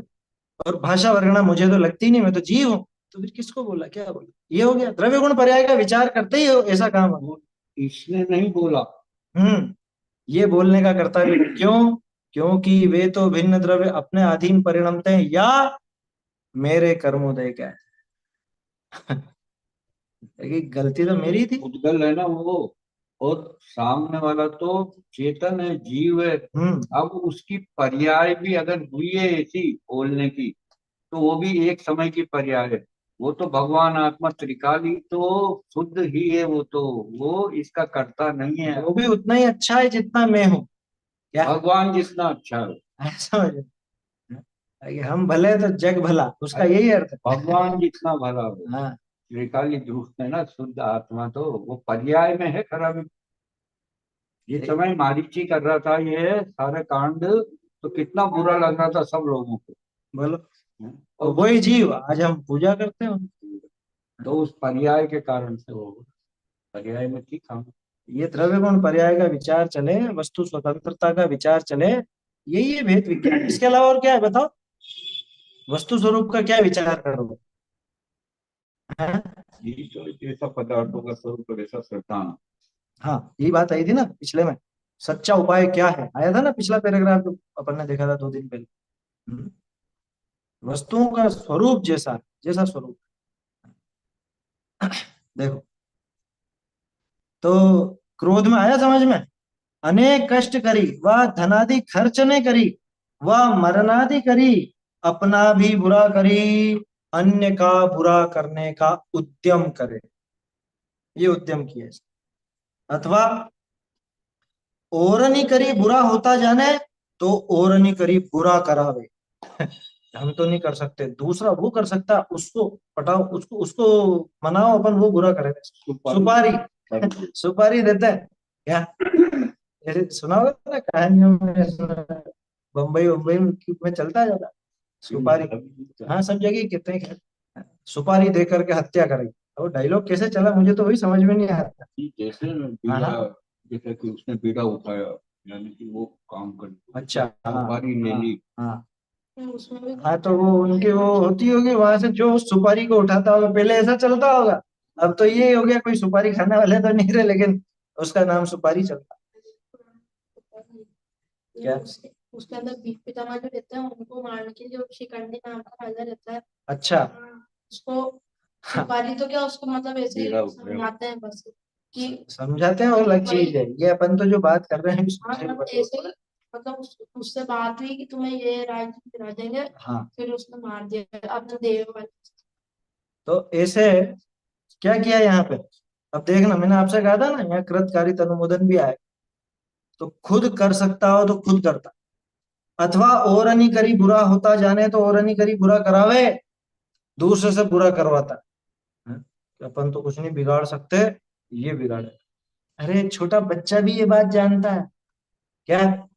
और भाषा वर्णना मुझे तो लगती नहीं, मैं तो जीव हूं। तो फिर किसको बोला, क्या बोला, ये हो गया द्रव्य गुण पर्याय का विचार करते ही हो ऐसा काम है। इसने नहीं बोला। ये बोलने का कर्तव्य क्यों, क्योंकि वे तो भिन्न द्रव्य अपने अधीन परिणमते हैं या मेरे कर्मोदय क्या है। गलती तो मेरी थी। उद्गल है ना वो, और सामने वाला तो चेतन है, जीव है। अब उसकी पर्याय भी अगर हुई है ऐसी बोलने की, तो वो भी एक समय की पर्याय है। वो तो भगवान आत्मा त्रिकाली तो शुद्ध ही है, वो इसका कर्ता नहीं है। वो भी उतना ही अच्छा है जितना मैं हूँ, क्या भगवान जितना अच्छा है। समझ कि हम भले तो जग भला, उसका यही अर्थ है। भगवान जितना भला हो। हाँ। त्रिकाली दृष्ट है ना शुद्ध आत्मा, तो वो पर्याय में है खराब। जिस समय मारीची कर रहा था ये सारे कांड, तो कितना बुरा लग रहा था सब लोगों को। बोलो। और वही जीव आज हम पूजा करते हैं। तो उस पर्याय के कारण से वो पर्याय में ठीक हम। ये द्रव्य गुण पर्याय का विचार चले, वस्तु स्वतंत्रता का विचार चले, यही है भेद विज्ञान। इसके अलावा और क्या है बताओ, वस्तु स्वरूप का क्या विचार करोगे। यही तो जैसा पदार्थों का स्वरूप वैसा श्रद्धान। हाँ यही बात आई थी ना पिछले में, सच्चा उपाय क्या है, आया था ना पिछला पैराग्राफ जो अपन ने देखा था 2 दिन पहले। वस्तुओं का स्वरूप जैसा, जैसा स्वरूप। देखो, तो क्रोध में आया समझ में, अनेक कष्ट करी वह धनादि खर्च ने करी, वह मरनादि करी अपना भी बुरा करी। अन्य का बुरा करने का उद्यम करे, ये उद्यम किया इसने। अथवा ओरनी करी बुरा होता जाने तो ओरनी करी बुरा करावे। हम तो नहीं कर सकते, दूसरा वो कर सकता, उसको पटाओ, उसको उसको मनाओ, अपन वो बुरा करेगा। सुपारी सुपारी देते हैं क्या, जैसे सुना होगा ना कहानियों में, बम्बई बम्बई में चलता जाता सुपारी। हाँ सब जगह कितने सुपारी दे करके हत्या करेगी। और डायलॉग कैसे चला मुझे तो वही समझ में नहीं आता। जैसे हाँ बीड़ा, हाँ, जैसे कि उसने बीड़ा उठाया, यानी कि वो काम कर, अच्छा हाँ सुपारी ले हाँ ली। हाँ उसमें भी हाँ, तो वो उनकी वो होती होगी वहां से जो उस सुपारी को उठाता होगा, पहले ऐसा चलता होगा। अब तो ये हो गया, कोई सुपारी खाने वाले तो नहीं रहे, लेकिन उसका नाम सुपारी चलता। क्या? उसके अंदर पितामह जो रहते हैं उनको मारने के लिए वो शिखंडी नाम का राजा रहता है। अच्छा उसको सुपारी तो क्या, उसको मतलब ऐसे ही बीड़ा उठाया। समझाते हैं बस कि समझाते हैं, वो अलग चीज है, ये अपन तो जो बात कर रहे हैं हाँ उसमें मतलब ऐसे ही, मतलब उससे बात हुई कि तुम्हें ये राज्य दिला देंगे, हाँ। फिर उसने मार दिया अपने देव वाले। तो ऐसे क्या किया यहाँ पे, अब देखना, मैंने आपसे कहा था ना यहाँ कृतकारित अनुमोदन भी आए, तो खुद कर सकता हो तो खुद करता, अथवा ओरनी करी बुरा होता जाने तो ओरनी करी बुरा करावे, दूसरे से बुरा करवाता है? कि अपन तो कुछ नहीं बिगाड़ सकते, ये बिगाड़े। अरे छोटा बच्चा भी ये बात जानता है क्या,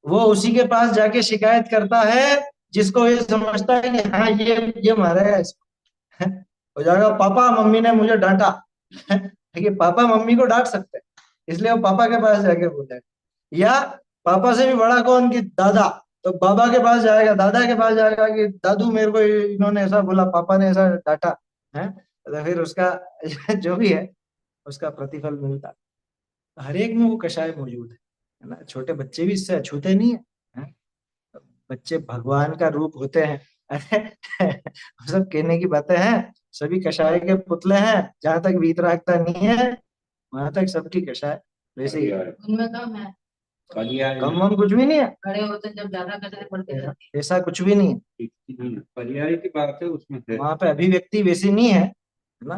वो उसी के पास जाके शिकायत करता है जिसको ये समझता है कि हाँ ये मारेगा इसको। हो जाएगा पापा मम्मी ने मुझे डांटा। देखिए पापा मम्मी को डांट सकते हैं, इसलिए वो पापा के पास जाके बोलेगा। या पापा से भी बड़ा कौन, कि दादा, तो बाबा के पास जाएगा, दादा के पास जाएगा कि दादू मेरे को इन्होंने ऐसा बोला, पापा ने ऐसा डांटा है। तो फिर उसका जो भी है उसका प्रतिफल मिलता है। हर एक में वो कषाय मौजूद है ना। छोटे बच्चे भी इससे अछूते नहीं है, हैं? बच्चे भगवान का रूप होते हैं। अरे वो सब कहने की बातें हैं, सभी कषाय के पुतले हैं, जहां तक वीतरागता नहीं है वहां तक सबकी कषाय वैसे ही है। उनमें कम है, कम वम कुछ भी नहीं है, खड़े होते हैं जब ज्यादा कचरे पड़ते हैं। ऐसा कुछ भी नहीं है। पर्याय की बात है उसमें है। वहां पे अभिव्यक्ति वैसी नहीं है ना।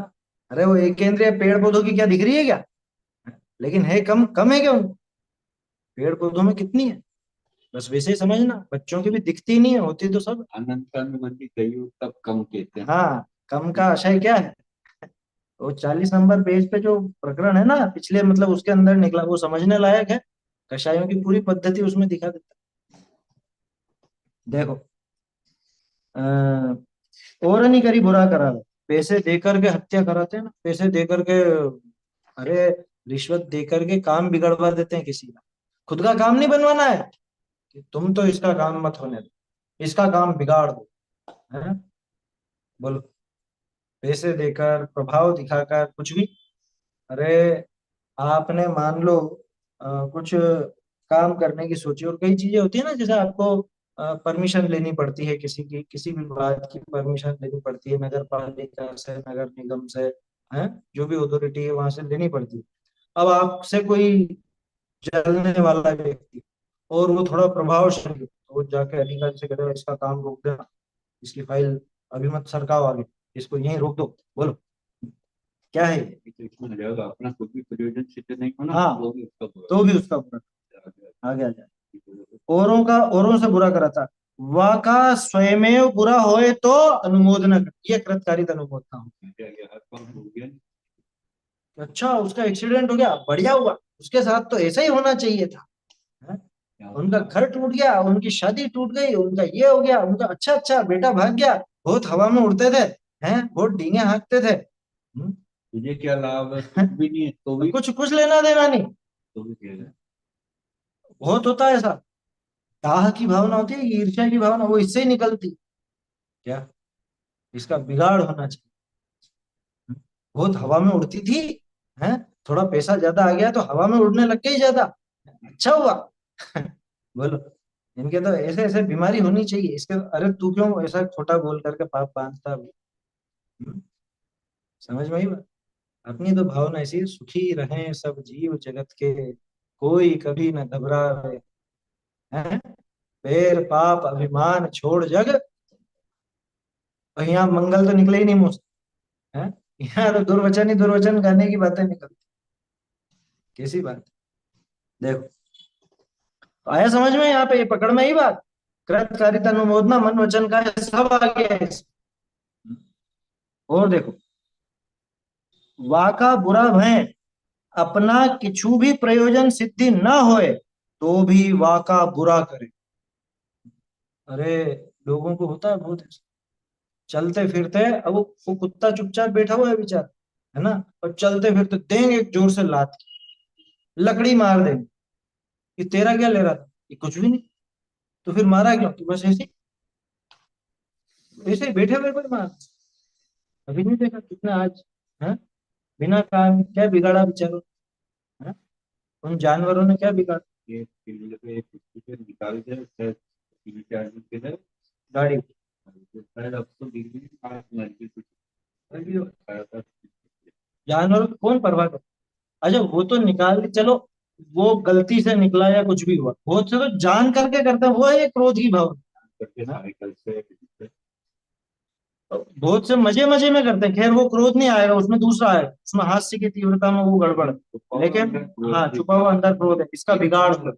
अरे वो एक केंद्रीय पेड़ पौधों की क्या दिख रही है क्या, लेकिन है कम, कम है क्या उनको, पेड़ पौधों में कितनी है, बस वैसे ही समझना, बच्चों की भी दिखती नहीं है, होती तो सब। अनंतानुमति कई तब कम कहते हैं। हाँ, कम का आशय क्या है, वो 40 नंबर पेज पे जो प्रकरण है ना पिछले, मतलब उसके अंदर निकला, वो समझने लायक है। कषायों की पूरी पद्धति उसमें दिखा देता है। देखो और नहीं करी बुरा करा, पैसे देकर के हत्या कराते हैं ना, पैसे देकर के, अरे रिश्वत देकर के काम बिगड़वा देते हैं किसी का, खुद का काम नहीं बनवाना है कि तुम तो इसका काम मत होने दो, इसका काम बिगाड़ दो, है? बोलो, पैसे देकर, प्रभाव दिखाकर, कुछ भी। अरे आपने मान लो कुछ काम करने की सोची, और कई चीजें होती है ना, जैसे आपको परमिशन लेनी पड़ती है किसी की, किसी भी बात की परमिशन लेनी पड़ती है, नगर पालिका से, नगर निगम से, है, जो भी अथॉरिटी है वहां से लेनी पड़ती है। अब आपसे कोई जलने वाला व्यक्ति और वो थोड़ा प्रभावशाली है, तो वो जाके अधिकारी से कहते हैं इसका काम रोक देना, इसकी फाइल अभी मत सरकाओ आगे, इसको यहीं रोक दो। बोलो क्या है ये? इसमें हो जाएगा अपना कुछ भी प्रयोजन सिद्ध नहीं होना, हाँ, वो भी उसका बुरा। तो भी उसका बुरा आगे आ जाए। औरों का, औरों से बुरा कराता, वाका स्वयमेव बुरा होए तो अनुमोदन कर, ये कृतकारित अनुमोदना हो। हर काम हो गया। अच्छा उसका एक्सीडेंट हो गया, बढ़िया हुआ, उसके साथ तो ऐसा ही होना चाहिए था, है? उनका घर टूट गया, उनकी शादी टूट गई, उनका ये हो गया, उनका अच्छा अच्छा बेटा भाग गया, बहुत हवा में उड़ते थे, हैं, बहुत डींगे हाँकते थे। तुझे क्या लाभ है, कुछ भी नहीं है तो भी, कुछ कुछ लेना देना नहीं। तो भी कह रहे हैं। बहुत होता है ऐसा, दाह की भावना होती है, ईर्ष्या की भावना, वो इससे ही निकलती। क्या, इसका बिगाड़ होना चाहिए। बहुत हवा में उड़ती थी, हैं, थोड़ा पैसा ज्यादा आ गया तो हवा में उड़ने लग गई ज्यादा, अच्छा हुआ। बोलो, इनके तो ऐसे ऐसे बीमारी होनी चाहिए इसके। अरे तू क्यों ऐसा खोटा बोल करके पाप बांधता है? हम्म, समझ में आई बात? अपनी तो भावना ऐसी है, सुखी रहें सब जीव जगत के, कोई कभी न घबरावे, हैं, पैर पाप अभिमान छोड़ जग और यहाँ मंगल तो निकले ही नहीं मुंह से, हैं? यहाँ तो दुर्वचन ही दुर्वचन करने की बातें निकलती। कैसी बात। देखो, तो आया समझ में, यहाँ पे ये पकड़ में ही बात। कृत कारित अनुमोदना मन वचन का सब आ गया है इसमें। और देखो, वाका बुरा भय अपना किछु भी प्रयोजन सिद्धि न होए तो भी वाका बुरा करे। अरे, लोगों को होता है बहुत ऐसा। चलते फिरते, अब वो कुत्ता चुपचाप बैठा हुआ है बेचारा, है ना, और चलते फिरते देंगे एक जोर से लात, लकड़ी मार देंगे। कि तेरा क्या ले रहा था? ये कुछ भी नहीं। तो फिर मारा क्यों? तो बस ऐसे ही बैठे हुए कोई मार। अभी नहीं देखा कितना आज, है, बिना काम क्या बिगाड़ा बेचारों, है? उन जानवरों ने क्या बिगाड़ा? ये फील्ड पे एक स्कूटर निकाल के शायद 3-4 दिन के लिए गाड़ी। शायद अब तो दिल्ली में 5 मर कुछ अभी आया था। जानवरों की कौन परवाह करे? अच्छा, वो तो निकाल दी, चलो, वो गलती से निकला या कुछ भी हुआ, बहुत से तो जान करके करते हैं, वो है ये क्रोध की भावना। करके साइकिल से बहुत से मजे मजे में करते हैं, खैर वो क्रोध नहीं आएगा, उसमें दूसरा आएगा, उसमें हास्य की तीव्रता में वो गड़बड़ है। लेकिन हाँ, छुपा हुआ अंदर क्रोध है, इसका बिगाड़ हो।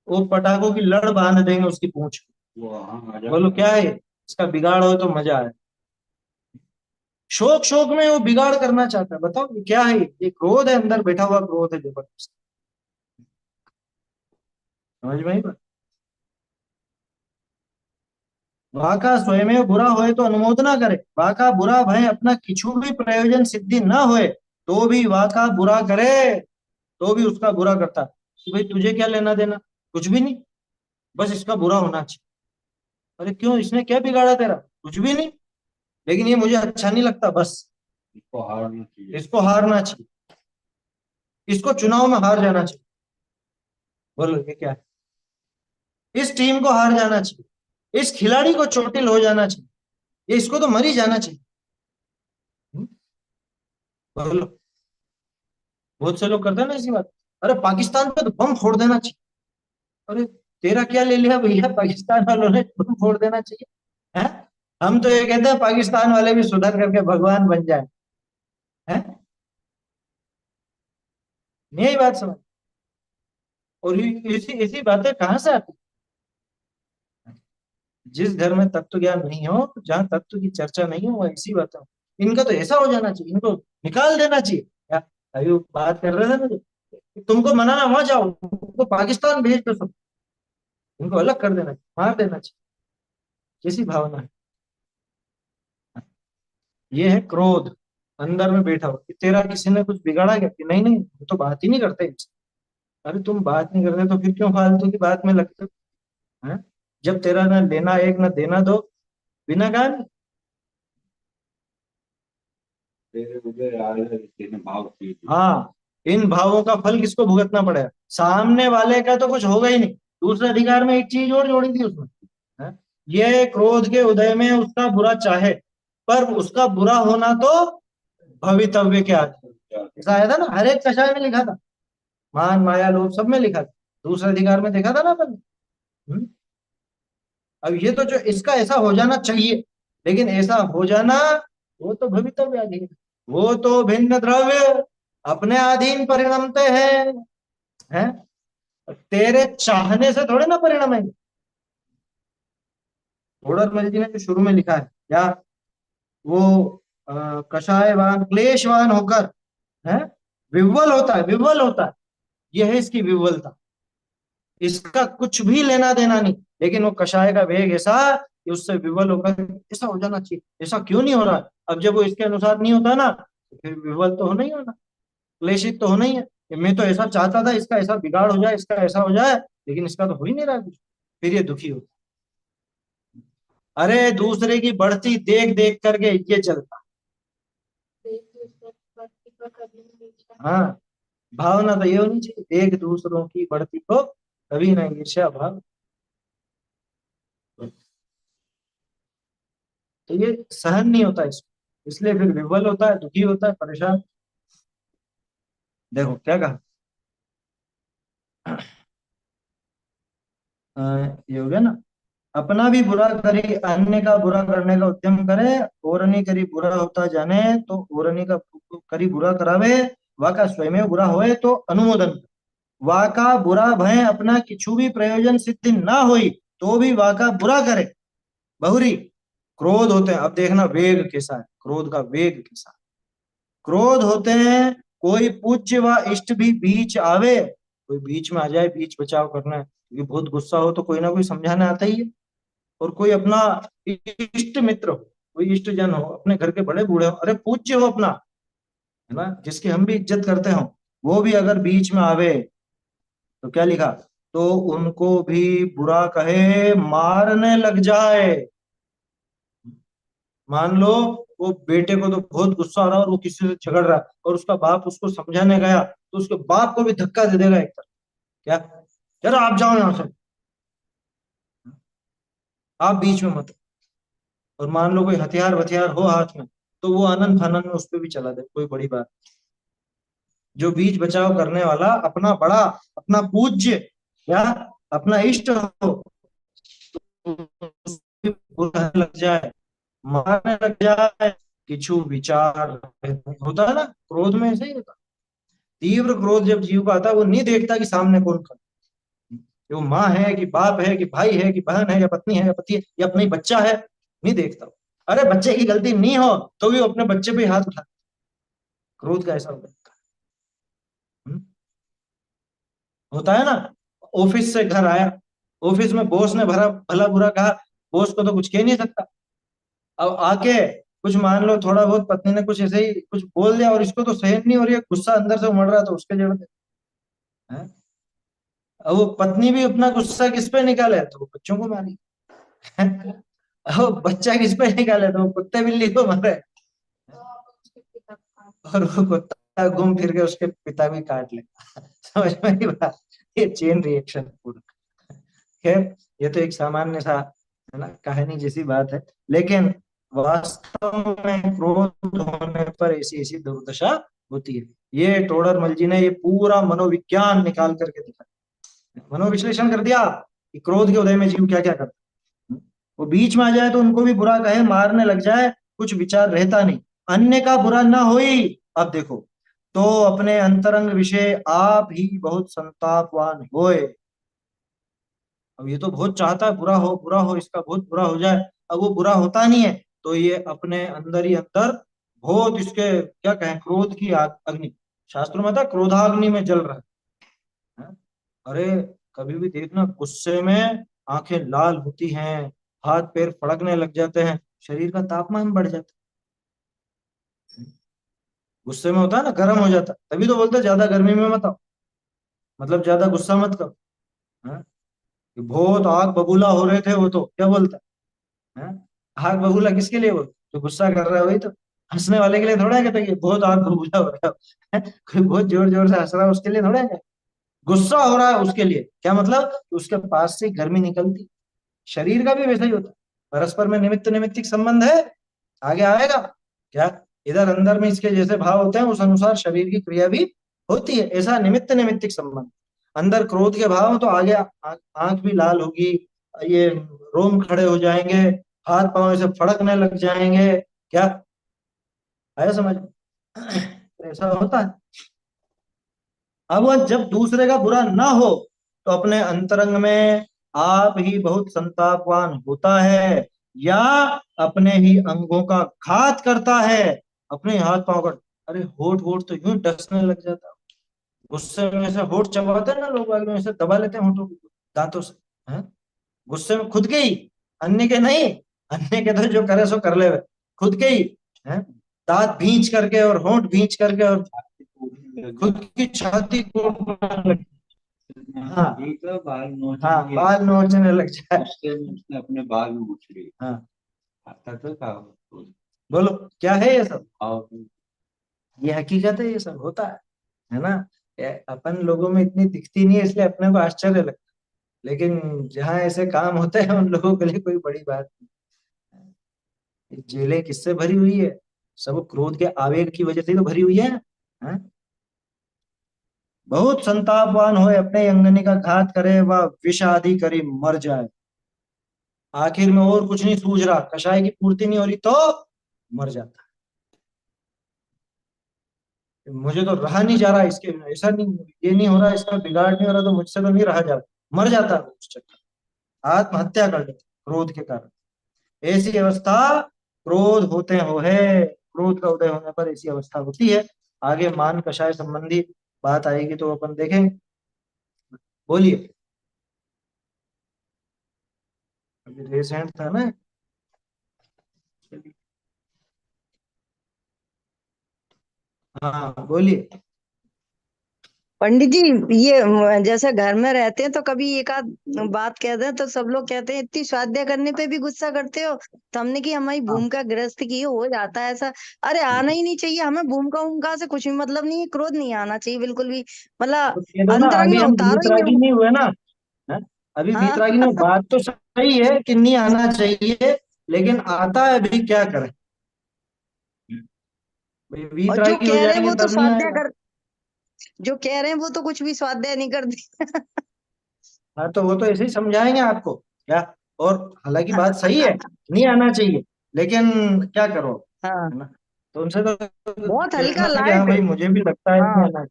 वो पटाखों की लड़ बांध देंगे उसकी पूंछ को। वो हाँ आ जाए। बोलो क्या है, इसका बिगाड़ हो तो मजा आए। शौक शौक में वो बिगाड़ करना चाहता है। बताओ ये क्या है? ये क्रोध है, अंदर बैठा हुआ क्रोध है जबरदस्त। समझ में आई बात? वाका स्वयं बुरा होए तो अनुमोदना करे, वाका बुरा भय अपना किछु भी प्रयोजन सिद्धि न होए तो भी वाका बुरा करे, तो भी उसका बुरा करता है। कि भाई तुझे क्या लेना देना, कुछ भी नहीं, बस इसका बुरा होना चाहिए। अरे क्यों, इसने क्या बिगाड़ा तेरा? कुछ भी नहीं, लेकिन ये मुझे अच्छा नहीं लगता, बस इसको हारना चाहिए। इसको हारना चाहिए, इसको चुनाव में हार जाना चाहिए। बोलो ये क्या है? इस टीम को हार जाना चाहिए, इस खिलाड़ी को चोटिल हो जाना चाहिए, ये इसको तो मर ही जाना चाहिए। हम्म? बोलो, बहुत से लोग करते हैं ना ऐसी बात। अरे पाकिस्तान पे तो बम फोड़ देना चाहिए। अरे तेरा क्या ले लिया भैया, पाकिस्तान वालों ने बम फोड़ देना चाहिए, है? हम तो ये कहते हैं पाकिस्तान वाले भी सुधर करके भगवान बन जाए, हैं? नहीं यही बात समझ। और इसी इसी बातें कहाँ से आती? जिस घर में तत्व ज्ञान नहीं हो, जहाँ तत्व की चर्चा नहीं हो, वह ऐसी बातें हो। इनका तो ऐसा हो जाना चाहिए, इनको निकाल देना चाहिए। क्या अभी वो बात कर रहे थे ना, तुमको मनाना वहां जाओ, तुमको पाकिस्तान भेज दो सब, इनको अलग कर देना चाहिए, मार देना चाहिए। कैसी भावना है? ये है क्रोध, अंदर में बैठा हो कि तेरा किसी ने कुछ बिगाड़ा क्या? कि नहीं नहीं, हम तो बात ही नहीं करते इनसे। अरे तुम बात नहीं करते तो फिर क्यों फालतू की बात में लगते हो, हैं? जब तेरा ना लेना एक ना देना दो, बिना गान। तेरे मुझे याद है इसने भाव की थी। हाँ, इन भावों का फल किसको भुगतना पड़ेगा? सामने वाले का तो कुछ होगा ही नहीं। दूसरे अधिकार में एक चीज और जोड़ी थी उसमें, हैं? ये क्रोध के उदय में उसका बुरा चाहे, पर उसका बुरा होना तो भवितव्य के आगे। ऐसा आया था ना, हर एक कषाय में लिखा था, मान माया लोभ सब में लिखा था। दूसरे अधिकार में देखा था ना अपन। हम्म? अब ये तो जो इसका ऐसा हो जाना चाहिए, लेकिन ऐसा हो जाना, वो तो भवितव्य अधीन, वो तो भिन्न द्रव्य अपने अधीन परिणमते हैं? तेरे चाहने से थोड़े ना परिणम है। थोड़ा जी ने जो शुरू में लिखा है क्या, वो कषायवान क्लेशवान होकर, है, विह्वल होता है, विह्वल होता है। यह है इसकी विह्वलता, इसका कुछ भी लेना देना नहीं, लेकिन वो कषाय का वेग ऐसा कि उससे विह्वल होकर ऐसा हो जाना चाहिए। ऐसा क्यों नहीं हो रहा? अब जब वो इसके अनुसार नहीं होता ना, तो फिर विह्वल तो होना ही होना, क्लेशित तो होना ही है कि मैं तो ऐसा चाहता था, इसका ऐसा बिगाड़ हो जाए, इसका ऐसा हो जाए, लेकिन इसका तो हो ही नहीं रहा कुछ। फिर ये दुखी होता। अरे दूसरे की बढ़ती देख देख करके ये चलता। देख दूसरे व्यक्ति को कभी नहीं देखा। हाँ, भावना तो ये होनी चाहिए, एक दूसरों की बढ़ती को कभी ना ईर्ष्या भाव। तो ये सहन नहीं होता इसको, इसलिए फिर विवल होता है, दुखी होता है, परेशान। देखो क्या कहा, ये हो गया ना। अपना भी बुरा करी अन्य का बुरा करने का उद्यम करे, ओरनी करी बुरा होता जाने तो ओरनी का करी बुरा करावे, वाका स्वयं बुरा होए तो अनुमोदन, वाका बुरा भय अपना किछु भी प्रयोजन सिद्ध ना होई तो भी वाका बुरा करे। बहुरी क्रोध होते हैं, अब देखना वेग कैसा है, क्रोध का वेग कैसा है। क्रोध होते हैं, कोई पूज्य व इष्ट भी बीच आवे, कोई बीच में आ जाए, बीच बचाव करना है, क्योंकि बहुत गुस्सा हो तो कोई ना कोई समझाने आता ही है। और कोई अपना इष्ट मित्र हो, कोई इष्ट जन हो, अपने घर के बड़े बूढ़े हो, अरे पूज्य हो अपना, है ना, जिसकी हम भी इज्जत करते हो, वो भी अगर बीच में आवे तो क्या लिखा, तो उनको भी बुरा कहे मारने लग जाए। मान लो वो बेटे को तो बहुत गुस्सा आ रहा है और वो किसी से झगड़ रहा है और उसका बाप उसको समझाने गया तो उसके बाप को भी धक्का दे देगा एक तरह, क्या, जरा आप जाओ यहां से, आप बीच में मत। और मान लो कोई हथियार वथियार हो हाथ में तो वो आनंद फानन में उस पर भी चला दे, कोई बड़ी बात। जो बीच बचाव करने वाला अपना बड़ा, अपना पूज्य या अपना इष्ट हो, बुरा लग जाए, मारने लग जाए, किछु विचार होता है ना, क्रोध में ऐसे ही होता है। तीव्र क्रोध जब जीव का आता है वो नहीं देखता कि सामने कौन खड़ा है, वो माँ है कि बाप है कि भाई है कि बहन है या पत्नी है या पति है या अपना ही बच्चा है, नहीं देखता। अरे बच्चे की गलती नहीं हो तो भी वो अपने बच्चे पे हाथ उठाता, क्रोध का ऐसा होता है। होता है ना, ऑफिस से घर आया, ऑफिस में बॉस ने भरा भला बुरा कहा, बॉस को तो कुछ कह नहीं सकता। अब आके कुछ मान लो थोड़ा बहुत पत्नी ने कुछ ऐसे ही कुछ बोल दिया और इसको तो सहन नहीं हो रही है, गुस्सा अंदर से उमड़ रहा है, तो उसके जड़ पे है। अब वो पत्नी भी अपना गुस्सा किस पे निकाले तो वो बच्चों को मारी। अब बच्चा किस पे निकाले तो वो कुत्ते बिल्ली को मारे, तो आप उसके पिता का और वो कुत्ता घूम फिर के उसके पिता भी काट ले। समझ में नहीं बात, ये चेन रिएक्शन पूरा। खैर ये तो एक सामान्य सा, है ना, कहानी जैसी बात है, लेकिन वास्तव में क्रोध होने पर ऐसी ऐसी दुर्दशा होती है। ये टोडरमल जी ने ये पूरा मनोविज्ञान निकाल करके दिखा, मनोविश्लेषण कर दिया कि क्रोध के उदय में जीव क्या क्या करता है। वो बीच में आ जाए तो उनको भी बुरा कहे मारने लग जाए, कुछ विचार रहता नहीं, अन्य का बुरा ना होई। अब देखो, तो अपने अंतरंग विषय आप ही बहुत संतापवान होए। अब ये तो बहुत चाहता है बुरा हो, बुरा हो, इसका बहुत बुरा हो जाए, अब वो बुरा होता नहीं है तो ये अपने अंदर ही अंदर बहुत इसके क्या कहें, क्रोध की अग्नि, शास्त्रों में था क्रोधाग्नि में जल रहा है। अरे कभी भी देखना, गुस्से में आंखें लाल होती हैं, हाथ पैर फड़कने लग जाते हैं, शरीर का तापमान बढ़ जाता है। गुस्से में होता है ना, गर्म हो जाता है, तभी तो बोलते हैं ज्यादा गर्मी में मत आओ, मतलब ज्यादा गुस्सा मत करो। हाँ? बहुत आग बबूला हो रहे थे वो तो क्या बोलता है, आग बबूला किसके लिए बोलते, जो गुस्सा कर रहा है वही तो, हंसने वाले के लिए थोड़ा है कहता है कि बहुत आग बबूला हो रहा है। कोई बहुत जोर जोर से हंस रहा है उसके लिए थोड़ा है, गुस्सा हो रहा है उसके लिए, क्या मतलब कि उसके पास से गर्मी निकलती। शरीर का भी वैसा ही होता है, परस्पर में निमित्त निमित्तिक संबंध है, आगे आएगा क्या, इधर अंदर में इसके जैसे भाव होते हैं उस अनुसार शरीर की क्रिया भी होती है, ऐसा निमित्त निमित्तिक संबंध। अंदर क्रोध के भाव तो आगे आंख भी लाल होगी, ये रोम खड़े हो जाएंगे, हाथ पांव ऐसे फड़कने लग जाएंगे, क्या आया समझ में? तो ऐसा होता है। अब वह जब दूसरे का बुरा ना हो तो अपने अंतरंग में आप ही बहुत संतापवान होता है, या अपने ही अंगों का घात करता है, अपने हाथ पांव का। अरे होठ होठ तो यूं डसने लग जाता है, गुस्से में ऐसे होठ चबाते हैं ना लोग, एकदम ऐसे दबा लेते हैं होठों को दांतों से, हैं? गुस्से में खुद के ही, अन्य के नहीं, अन्य के तो जो करे सो कर ले, खुद के ही, हैं? दांत भींच करके और होंठ भींच करके और खुद की छाती को, हाँ ठीक है, बाल नोच हाँ लिए, बाल नोचने लग जाए। उसने अपने बाल नोच लिए। हाँ आता तो था। बोलो क्या है ये सब, और ये हकीकत है, ये सब होता है ना। अपन लोगों में इतनी दिखती नहीं है इसलिए अपने को आश्चर्य लगता है, लेकिन जहाँ ऐसे काम होते हैं उन लोगों के लिए कोई बड़ी बात नहीं। जेलें किससे भरी हुई है, सब क्रोध के आवेग की वजह से ही तो भरी हुई है, हाँ? बहुत संतापवान हो, अपने अंगनी का घात करे व विष आदि करी मर जाए। आखिर में और कुछ नहीं सूझ रहा, कषाय की पूर्ति नहीं हो रही तो मर जाता है। मुझे तो रहा नहीं जा रहा इसके बिना, ऐसा नहीं, ये नहीं हो रहा, इसका बिगाड़ नहीं हो रहा, तो मुझसे तो नहीं रहा जा रहा, मर जाता है वो उस चक्कर, आत्महत्या कर लेता क्रोध के कारण। ऐसी अवस्था क्रोध होते हो है, क्रोध का उदय होने पर ऐसी अवस्था होती है। आगे मान कषाय संबंधी बात आएगी तो अपन देखेंगे। बोलिए। अभी रेस हैंड था ना। हाँ बोलिए। पंडित जी, ये जैसे घर में रहते हैं तो कभी एक आध बात कह दें तो सब लोग कहते हैं इतनी स्वाध्याय करने पे भी गुस्सा करते हो। तो हमने की हमारी हाँ भूमिका गृहस्थ की हो जाता है ऐसा। अरे आना ही नहीं चाहिए, हमें भूमिका उनका से कुछ भी मतलब नहीं है, क्रोध नहीं आना चाहिए बिल्कुल भी। तो मतलब कह दो ना, अंतरंग अभी में हम उतारो ये। वीतरागी नहीं हुए ना। है? अभी हाँ। वीतरागी नहीं, बात तो सही है कि नहीं आना चाहिए, लेकिन आता है, अभी क्या करें। भाई और जो वीतरागी हो कह रहे हैं जाएंगे वो तो तब नहीं स्वाध्याय आएगा। कर, जो कह रहे हैं वो तो कुछ भी स्वाध्याय नहीं करते। हाँ तो वो तो ऐसे ही समझाएंगे आपको क्या। और हालांकि बात सही है, नहीं आना चाहिए, लेकिन क्या करो, हाँ, है ना। तो उनसे तो बहुत हल्का कहना कि हाँ लाइट। भाई मुझे भी लगता है नहीं हाँ। आना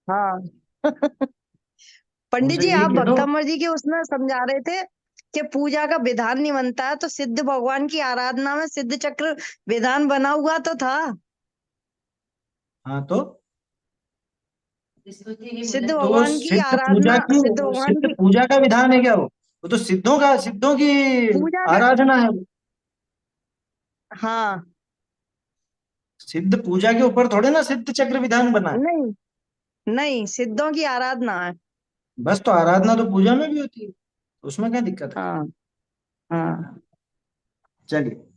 हाँ। चाहिए। पंडित उनसे जी, यही आप कह दो। भक्तमर जी के उसमें समझा रहे थे कि पूजा का विधान नहीं बनता है, तो सिद्ध भगवान की आराधना में सिद्ध चक्र विधान बना हुआ तो था। हाँ तो सिद्ध तो भगवान की सिद्ध पूजा आराधना, की, सिद्ध भगवान सिद्ध की पूजा का विधान है क्या वो तो सिद्धों का, सिद्धों की पूजा का। आराधना है वो। हाँ। सिद्ध पूजा के ऊपर थोड़े ना सिद्ध चक्र विधान बना है। नहीं, नहीं, सिद्धों की आराधना है। बस तो आराधना तो पूजा में भी होती है, तो उसमें क्या दिक्कत है। हाँ। हाँ। चलिए।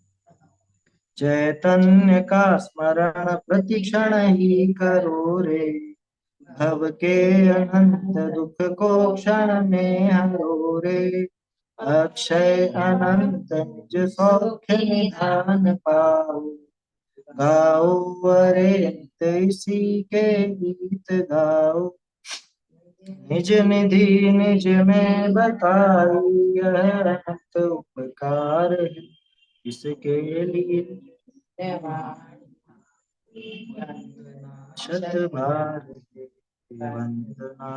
चैतन्य का स्मरण प्रतिक्षण ही करो रे, भव के अनंत दुख को क्षण में हरो रे, अक्षय अनंत निज सौख्य निधान पाओ, गाओ अरे नित इसी के गीत गाओ, निज निधि निज में बताई, यह अनंत उपकार है इसके लिए वंदना शत बार वंदना।